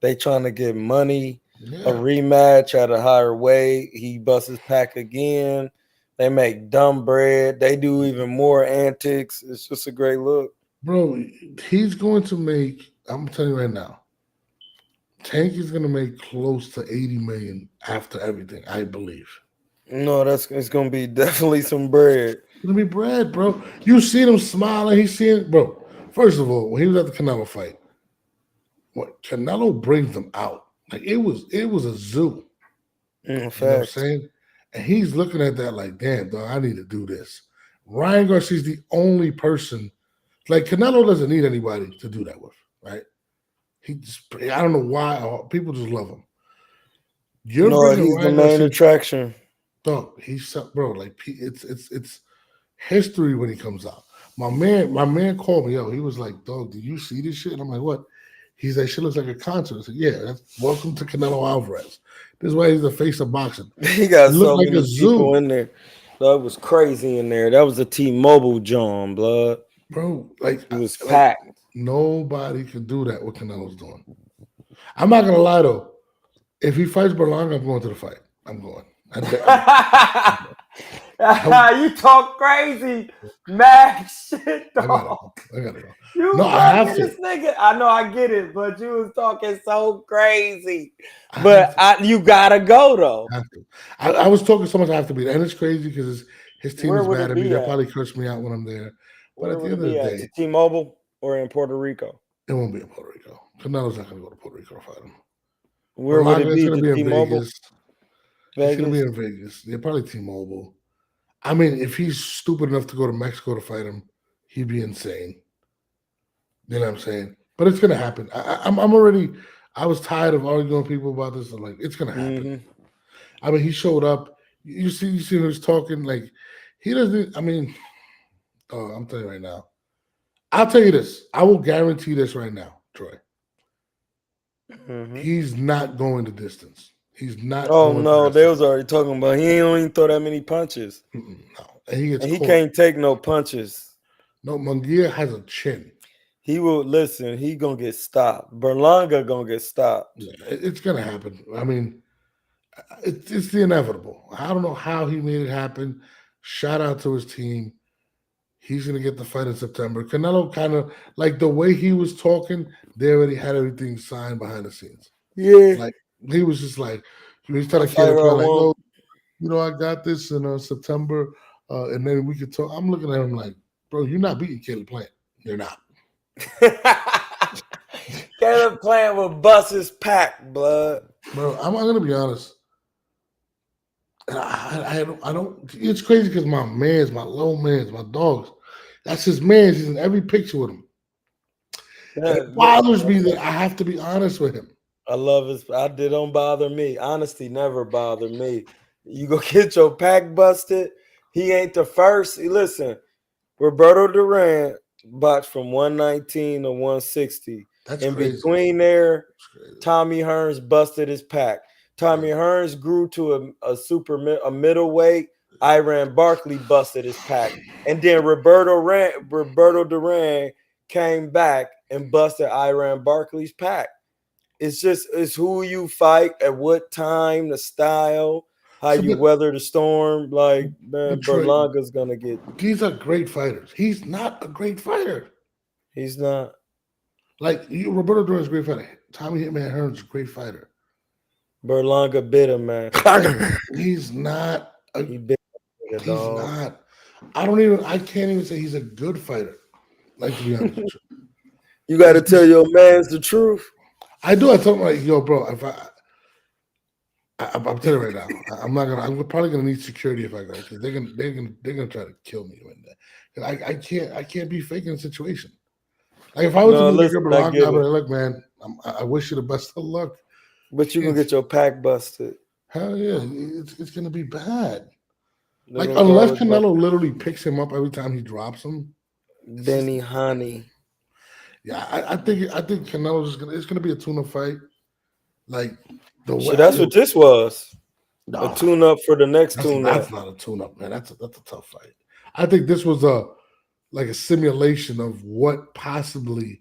They trying to get money, a rematch at a higher weight. He busts his pack again. They make dumb bread. They do even more antics. It's just a great look. Bro, he's going to make, I'm telling you right now, Tank is going to make close to 80 million after everything, I believe. No, it's going to be definitely some bread. It's going to be bread, bro. You seen him smiling. He's seeing, bro, first of all, when he was at the Canelo fight, what Canelo brings them out. Like, it was a zoo. You know what I'm saying? And he's looking at that like, damn, dog, I need to do this. Ryan Garcia's the only person, like Canelo doesn't need anybody to do that with, right? I don't know why people just love him. He's the main attraction. Dog, bro, like it's history when he comes out. My man called me, he was like, dog, did you see this shit? And I'm like, what? He's like, shit looks like a concert. I said, yeah, that's welcome to Canelo Alvarez. This is why he's the face of boxing. He got so many people in there. That was crazy in there. That was a T-Mobile John, blood. Bro, like it was packed. Nobody can do that what Canelo's doing. I'm not gonna lie though. If he fights Berlanga, I'm going to the fight. I'm going. You talk crazy, Max. Shit, dog. I gotta go. I have to. This nigga. I know, I get it, but you was talking so crazy. But you gotta go though. I have to. I was talking so much. I have to be there, and it's crazy because his team is mad at me. They'll probably curse me out when I'm there. But at the end of the day, T-Mobile or in Puerto Rico? It won't be in Puerto Rico. Canelo's not gonna go to Puerto Rico to fight him. Where would it be? It's gonna be in T-Mobile? Vegas. It's gonna be in Vegas. Yeah, probably T-Mobile. I mean, if he's stupid enough to go to Mexico to fight him, he'd be insane. You know what I'm saying? But it's gonna happen. I was tired of arguing with people about this. I'm like, it's gonna happen. Mm-hmm. I mean, he showed up. You see who he's talking. Like, he doesn't. I mean, I'm telling you right now. I'll tell you this. I will guarantee this right now, Troy. Mm-hmm. He's not going the distance. He's not. Oh no, they was already talking about. He ain't even throw that many punches. No, and he can't take no punches. No, Mungia has a chin. He will listen. He gonna get stopped. Berlanga gonna get stopped. Yeah, it's gonna happen. I mean, it's the inevitable. I don't know how he made it happen. Shout out to his team. He's gonna get the fight in September. Canelo kind of like the way he was talking. They already had everything signed behind the scenes. Yeah, like he was just like he's telling Canelo like, "Oh, you know, I got this in September, and then we could talk." I'm looking at him like, "Bro, you're not beating Caleb Plant. You're not." Caleb Plant will bust his pack, blood. Bro, I'm gonna be honest. I don't. It's crazy because my low mans, my dogs. That's his man. He's in every picture with him. It bothers me that I have to be honest with him. I love his. It don't bother me. Honesty never bothered me. You go get your pack busted. He ain't the first. Listen, Roberto Duran boxed from 119 to 160. That's in crazy. Between there, Tommy Hearns busted his pack. Tommy Hearns grew to a middleweight. Iran Barkley busted his pack, and then Roberto Duran came back and busted Iran Barkley's pack. It's who you fight at what time, the style, how you weather the storm. Like, man, Berlanga's gonna get. These are great fighters. He's not a great fighter. He's not. Like Roberto Duran's a great fighter. Tommy Hitman Hearns is a great fighter. Berlanga bit him, man. He's not. He bit him, he's not. I can't even say he's a good fighter. Like, to be honest with you. You got to tell your mans the truth. I do. I tell him like, yo, bro. If I'm telling you right now, I'm probably gonna need security if I go because they're gonna try to kill me when I can't be faking the situation. Like if I was No, to meet Edgar listen, I Berlanga, get I'd be it. like, look, man, I wish you the best of luck. But you can get your pack busted. Hell yeah, it's gonna be bad. Like Little unless garlic butter. Canelo literally picks him up every time he drops him. Benny Honey. Yeah, I think Canelo's it's gonna be a tune-up fight. Like the way Shit, that's what this was. no, A tune-up for the next tune-up. that's not a tune-up, man. That's a tough fight. I think this was like a simulation of what possibly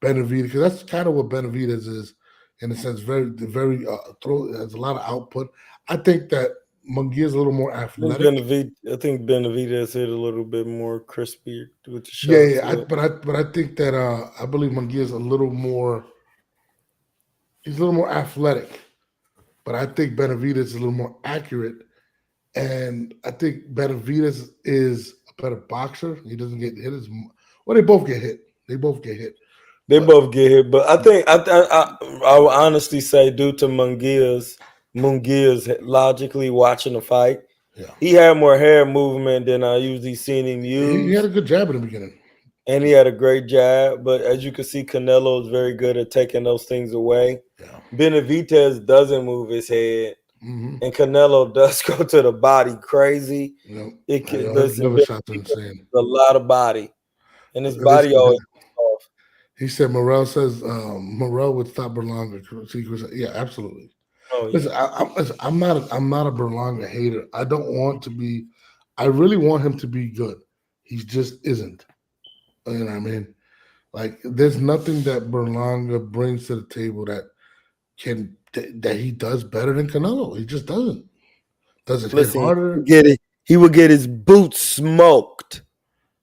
Benavidez, because that's kind of what Benavidez is in a sense. Very has a lot of output. I think that Mungia is a little more athletic. I think Benavidez hit a little bit more crispy with the shots. Yeah. But I think that I believe Mungia is a little more. He's a little more athletic, but I think Benavidez is a little more accurate, and I think Benavidez is a better boxer. He doesn't get hit as well. They both get hit. They both get hit. Both get hit, but I think I would honestly say due to Mungia's logically watching the fight, he had more hair movement than I usually seen him use. He had a good jab in the beginning. And he had a great jab, but as you can see, Canelo is very good at taking those things away. Yeah. Benavidez doesn't move his head, and Canelo does go to the body crazy. It can listen, a lot of body, and his body always off. He said Morrell says Morrell would stop Berlanga. Yeah, absolutely. Oh, yeah. Listen, I'm not a Berlanga hater. I don't want to be. I really want him to be good. He just isn't. You know what I mean? Like, there's nothing that Berlanga brings to the table that he does better than Canelo. He just doesn't. Doesn't hit harder. He would get his boots smoked.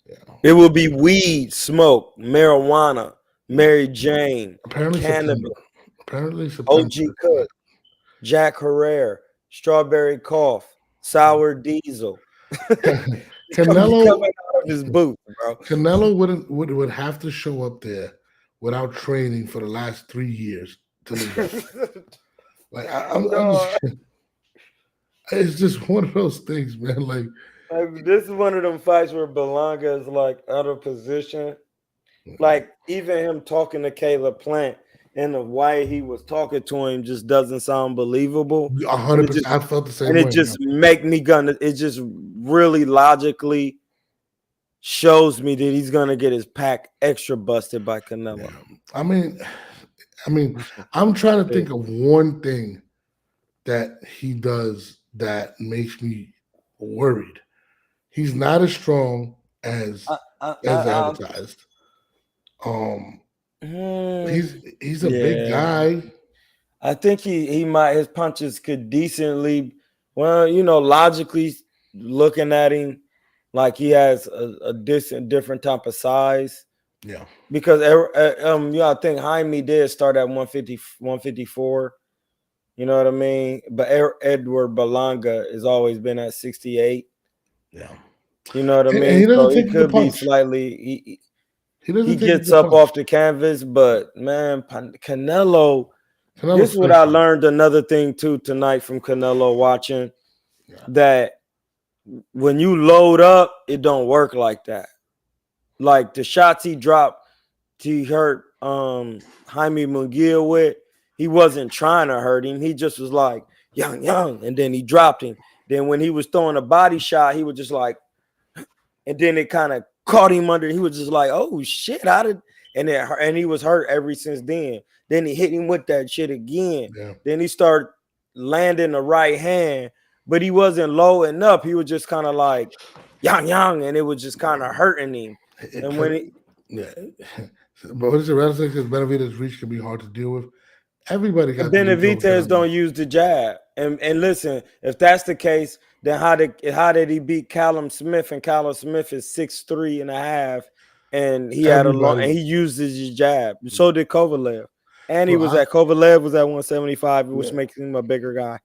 Yeah. It would be weed smoke, marijuana, Mary Jane, cannabis. Apparently September. OG Cook, Jack Herrera, Strawberry Cough, Sour Diesel. Canelo coming out of his boot, bro. Canelo would have to show up there without training for the last 3 years to lose. Like it's just one of those things, man. Like this is one of them fights where Berlanga is like out of position. Like even him talking to Caleb Plant and the way he was talking to him just doesn't sound believable. 100%. I felt the same way. And it just make me it just really logically shows me that he's gonna get his pack extra busted by Canelo. Yeah. I mean, I'm trying to think of one thing that he does that makes me worried. He's not as strong as advertised. He's a big guy. I think he might his punches could decently, logically looking at him, like he has a different type of size. Yeah. Because I think Jaime did start at 150, 154. You know what I mean? But Edward Berlanga has always been at 68. Yeah. You know what I mean? And he doesn't so take he could be punch. Slightly he gets up off the canvas, but man, Canelo this is what I learned another thing too tonight from Canelo watching, that when you load up, it don't work like that. Like the shots he dropped, he hurt Jaime Mungia with, he wasn't trying to hurt him. He just was like, young, and then he dropped him. Then when he was throwing a body shot, he was just like, and then it kind of caught him under. He was just like, oh shit, and he was hurt ever since then. Then he hit him with that shit again. Yeah. Then he started landing the right hand, but he wasn't lowing up. He was just kind of like young, and it was just kind of hurting him. But what is the rest of because Benavidez' reach can be hard to deal with. Everybody got Benavidez don't use the jab. And listen, if that's the case, then how did he beat Callum Smith? And Callum Smith is 6'3.5", and he had and he uses his jab. So did Kovalev. And Kovalev was at 175, which makes him a bigger guy.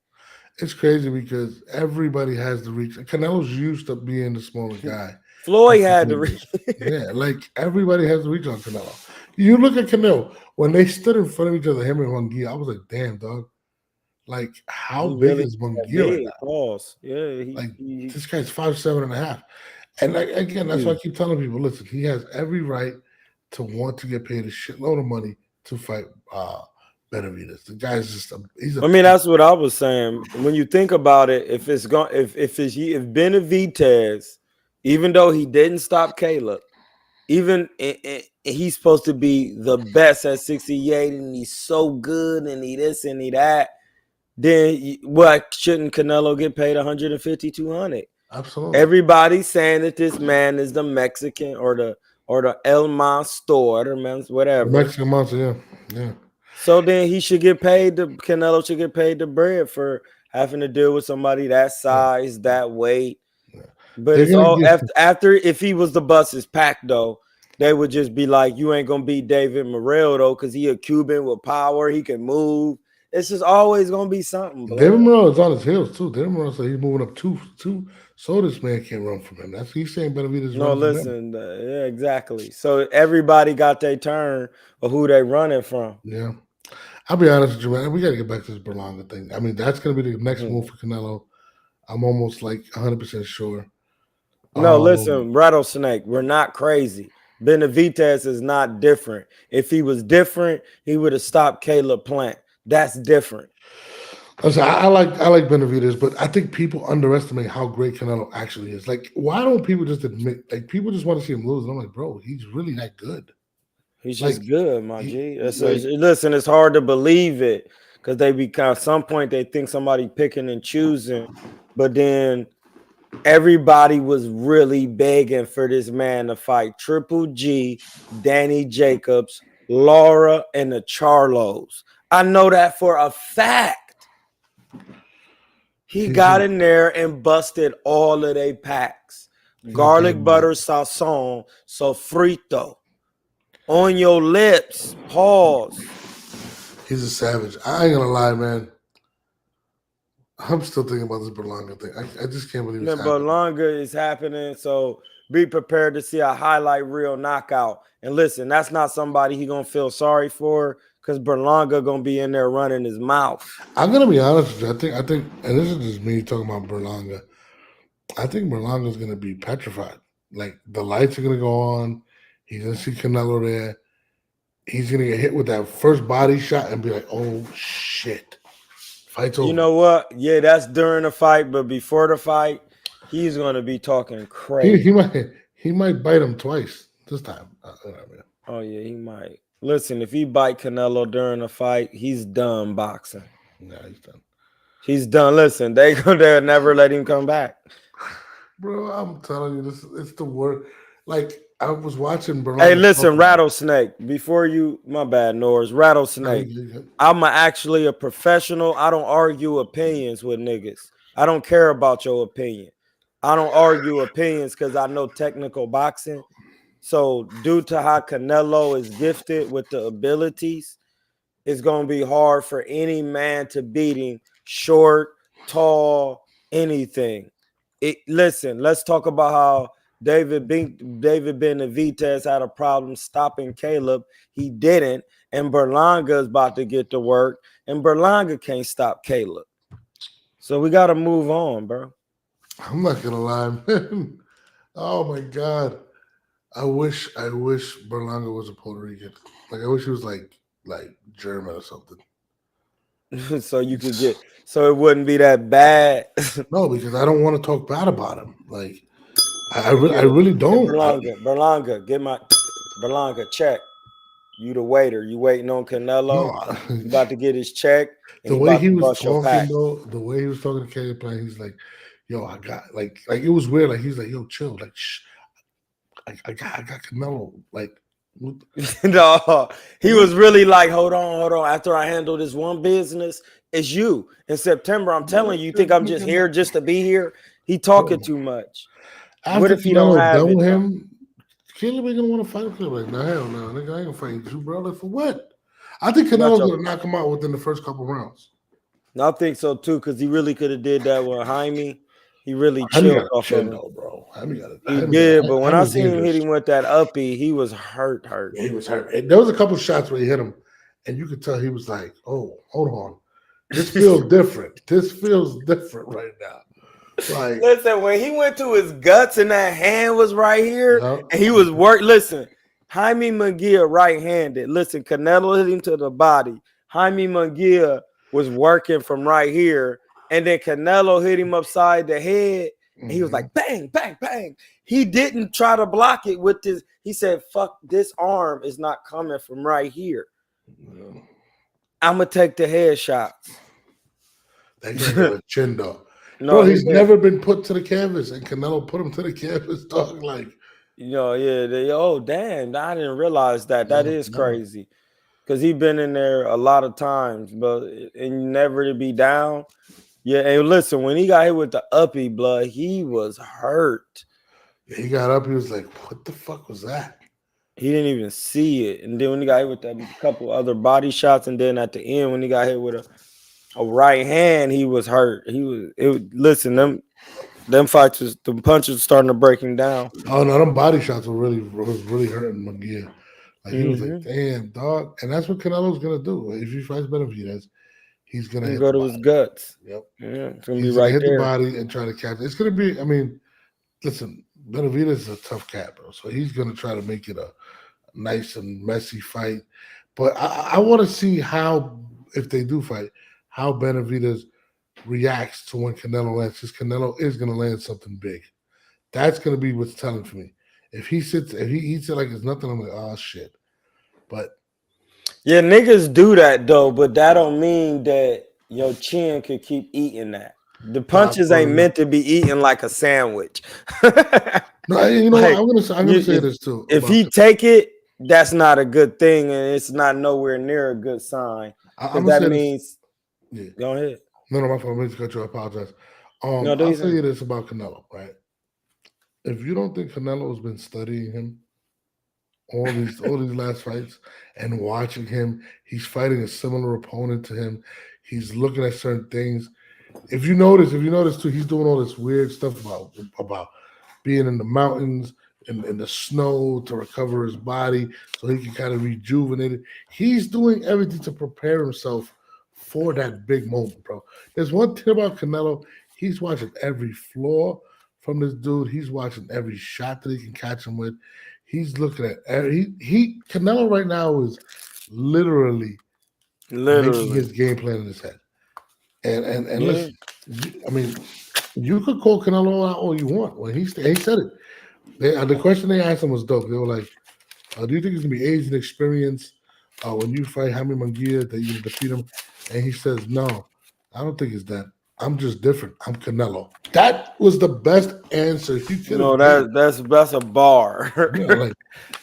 It's crazy because everybody has the reach. Canelo's used to being the smaller guy. Floyd had the reach. Yeah, like everybody has the reach on Canelo. You look at Canelo, when they stood in front of each other, him and Mungia, I was like, damn, dog. Like, how big is Mungia right now? Yeah, this guy's 5'7.5". And again, that's why I keep telling people, listen, he has every right to want to get paid a shitload of money to fight Benavidez. The guy's just I mean, that's what I was saying. When you think about it, if Benavidez, even though he didn't stop Caleb, even he's supposed to be the best at 68, and he's so good, and he this and he that. Then what? Shouldn't Canelo get paid 150, 200? Absolutely. Everybody's saying that this man is the Mexican or the El Monster, whatever. The Mexican monster, yeah. So then he should get paid. Canelo should get paid the bread for having to deal with somebody that size, that weight. Yeah. But it's all after if he was the bus's pack though, they would just be like, you ain't gonna beat David Morrell though, because he a Cuban with power, he can move. It's just always gonna be something. Bro. David Morrell is on his heels too. David Morrell said he's moving up two, so this man can't run from him. That's he's saying Benavidez. No, listen, yeah, exactly. So everybody got their turn of who they running from. Yeah, I'll be honest with you, man. We got to get back to this Berlanga thing. I mean, that's gonna be the next move for Canelo. I'm almost like 100% sure. No, listen, Rattlesnake, we're not crazy. Benavidez is not different. If he was different, he would have stopped Caleb Plant. That's different. I like Benavidez, but I think people underestimate how great Canelo actually is. Like, why don't people just admit? Like, people just want to see him lose, and I'm like, bro, he's really that good. He's just good, my G. Listen, it's hard to believe it because at some point they think somebody picking and choosing, but then everybody was really begging for this man to fight Triple G, Danny Jacobs, Laura, and the Charlos. I know that for a fact. He got in there and busted all of their packs. Garlic butter sazon, sofrito. On your lips. Pause. He's a savage. I ain't gonna lie, man. I'm still thinking about this Berlanga thing. I just can't believe it's happening. Berlanga is happening, so be prepared to see a highlight reel knockout. And listen, that's not somebody he gonna feel sorry for. Because Berlanga gonna be in there running his mouth. I'm gonna be honest with you. I think, and this is just me talking about Berlanga. I think Berlanga's gonna be petrified. Like the lights are gonna go on. He's gonna see Canelo there. He's gonna get hit with that first body shot and be like, "Oh shit, fight's over." You know what? Yeah, that's during the fight, but before the fight, he's gonna be talking crazy. He might bite him twice this time. Oh yeah, he might. Listen, if he bite Canelo during a fight, he's done boxing. Yeah, he's done. He's done. Listen, they'll never let him come back. Bro, I'm telling you, it's the word. Like, I was watching Berlanga. Hey, listen, Rattlesnake, before you, my bad, Norris, Rattlesnake, I'm actually a professional. I don't argue opinions with niggas. I don't care about your opinion. I don't argue opinions because I know technical boxing. So due to how Canelo is gifted with the abilities, it's going to be hard for any man to beat him, short, tall, anything. Listen, let's talk about how David Benavidez had a problem stopping Caleb. He didn't, and Berlanga is about to get to work, and Berlanga can't stop Caleb. So we got to move on, bro. I'm not going to lie, man. Oh, my God. I wish Berlanga was a Puerto Rican. Like, I wish he was like German or something. So you could so it wouldn't be that bad. No, because I don't want to talk bad about him. Like, I really don't. Berlanga, get my Berlanga check. You the waiter. You waiting on Canelo. No, you about to get his check. The way he was talking, though, the way he was talking to Caleb Plant, he's like, "Yo, I got like it was weird. Like he's like, yo, chill, like shh. I got Canelo. Like, no, he was really like, hold on. After I handle this one business, it's you in September. I'm telling you, think I'm just here just to be here? He talking too much. After what if he don't have it? Him, Caleb ain't gonna want to fight him. Like, no, hell no, nigga, I ain't gonna fight you, bro. Like, for what? I think Canelo's gonna knock him out within the first couple rounds. I think so too, because he really could have did that with Jaime. He really chilled off of him, bro. He did, but when I seen him hit him with that uppie, he was hurt. Yeah, he was hurt. And there was a couple shots where he hit him, and you could tell he was like, "Oh, hold on, this feels different. This feels different right now." Like, listen, when he went to his guts and that hand was right here, and he was Listen, Jaime Mungia right-handed. Listen, Canelo hit him to the body. Jaime Mungia was working from right here, and then Canelo hit him upside the head, and he was like, bang, bang, bang. He didn't try to block it with this. He said, fuck, this arm is not coming from right here. Yeah. I'm going to take the headshots. That guy got a chin, though. No, bro, he's never been put to the canvas, and Canelo put him to the canvas, dog. Like, oh, damn, I didn't realize that. That is crazy. Because he's been in there a lot of times, but and never to be down. Yeah, and listen, when he got hit with the uppy blood, he was hurt. He got up, he was like, what the fuck was that? He didn't even see it. And then when he got hit with a couple other body shots, and then at the end, when he got hit with a right hand, he was hurt. Listen, them fights, the punches were starting to break him down. Oh, no, them body shots was really hurting Mungia. Like, he was like, damn, dog. And that's what Canelo's going to do. If he fights Benavidez, he's going to go to his guts. Yep. Yeah, it's going to be right hit there. The body and try to catch it. It's going to be, I mean, listen, Benavidez is a tough cat, bro. So he's going to try to make it a nice and messy fight. But I want to see how, if they do fight, how Benavidez reacts to when Canelo lands. Because Canelo is going to land something big. That's going to be what's telling for me. If he eats it like it's nothing, I'm like, oh, shit. But yeah, niggas do that, though. But that don't mean that your chin could keep eating that. The punches ain't meant to be eaten like a sandwich. No, you know, like, I'm gonna say this too. If he take it, that's not a good thing, and it's not nowhere near a good sign. That means. Yeah. Go ahead. No, my fault. Let me cut you. I apologize. I'll tell you this about Canelo, right? If you don't think Canelo's been studying him all these last fights and watching him, he's fighting a similar opponent to him. He's looking at certain things. If you notice too, he's doing all this weird stuff about being in the mountains and in the snow to recover his body so he can kind of rejuvenate it. He's doing everything to prepare himself for that big moment, bro. There's one thing about Canelo. He's watching every flaw from this dude. He's watching every shot that he can catch him with. He's looking at Canelo right now is literally making his game plan in his head. And listen, I mean, you could call Canelo out all you want. Well, he said it. The question they asked him was dope. They were like, do you think it's going to be age and experience when you fight Jaime Mungia that you can defeat him? And he says, no, I don't think it's that. I'm just different. I'm Canelo. That was the best answer he could have. That's a bar. Yeah,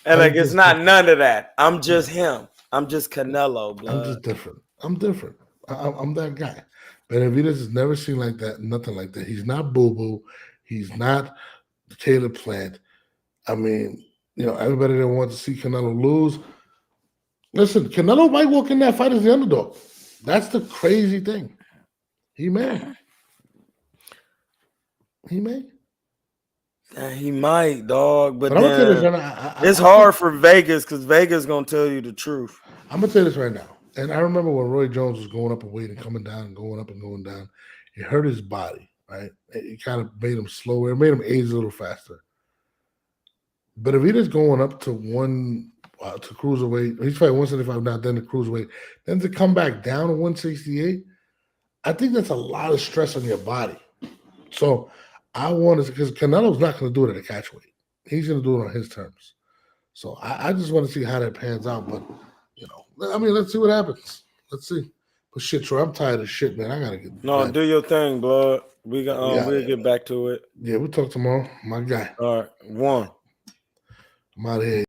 and it's not none of that. I'm just him. I'm just Canelo, blood. I'm just different. I'm different. I'm that guy. Benavidez is never seen like that, nothing like that. He's not boo-boo. He's not Caleb Plant. I mean, everybody that wants to see Canelo lose. Listen, Canelo might walk in that fight as the underdog. That's the crazy thing. He may. He might, dog. But I'm gonna tell you this right now, it's hard for Vegas because Vegas gonna tell you the truth. I'm gonna tell you this right now. And I remember when Roy Jones was going up in weight and coming down and going up and going down, it hurt his body, right? It kind of made him slower. It made him age a little faster. But Benavidez going up to to cruiserweight, he's fighting 175 now, then to cruiserweight, then to come back down to 168. I think that's a lot of stress on your body. So I want to, because Canelo's not going to do it at a catch weight. He's going to do it on his terms. So I just want to see how that pans out. But, I mean, let's see what happens. Let's see. But shit, Troy, I'm tired of shit, man. I got to get. No, do your thing, blood. We'll get back to it. Yeah, we'll talk tomorrow. My guy. All right. One. I'm out of here.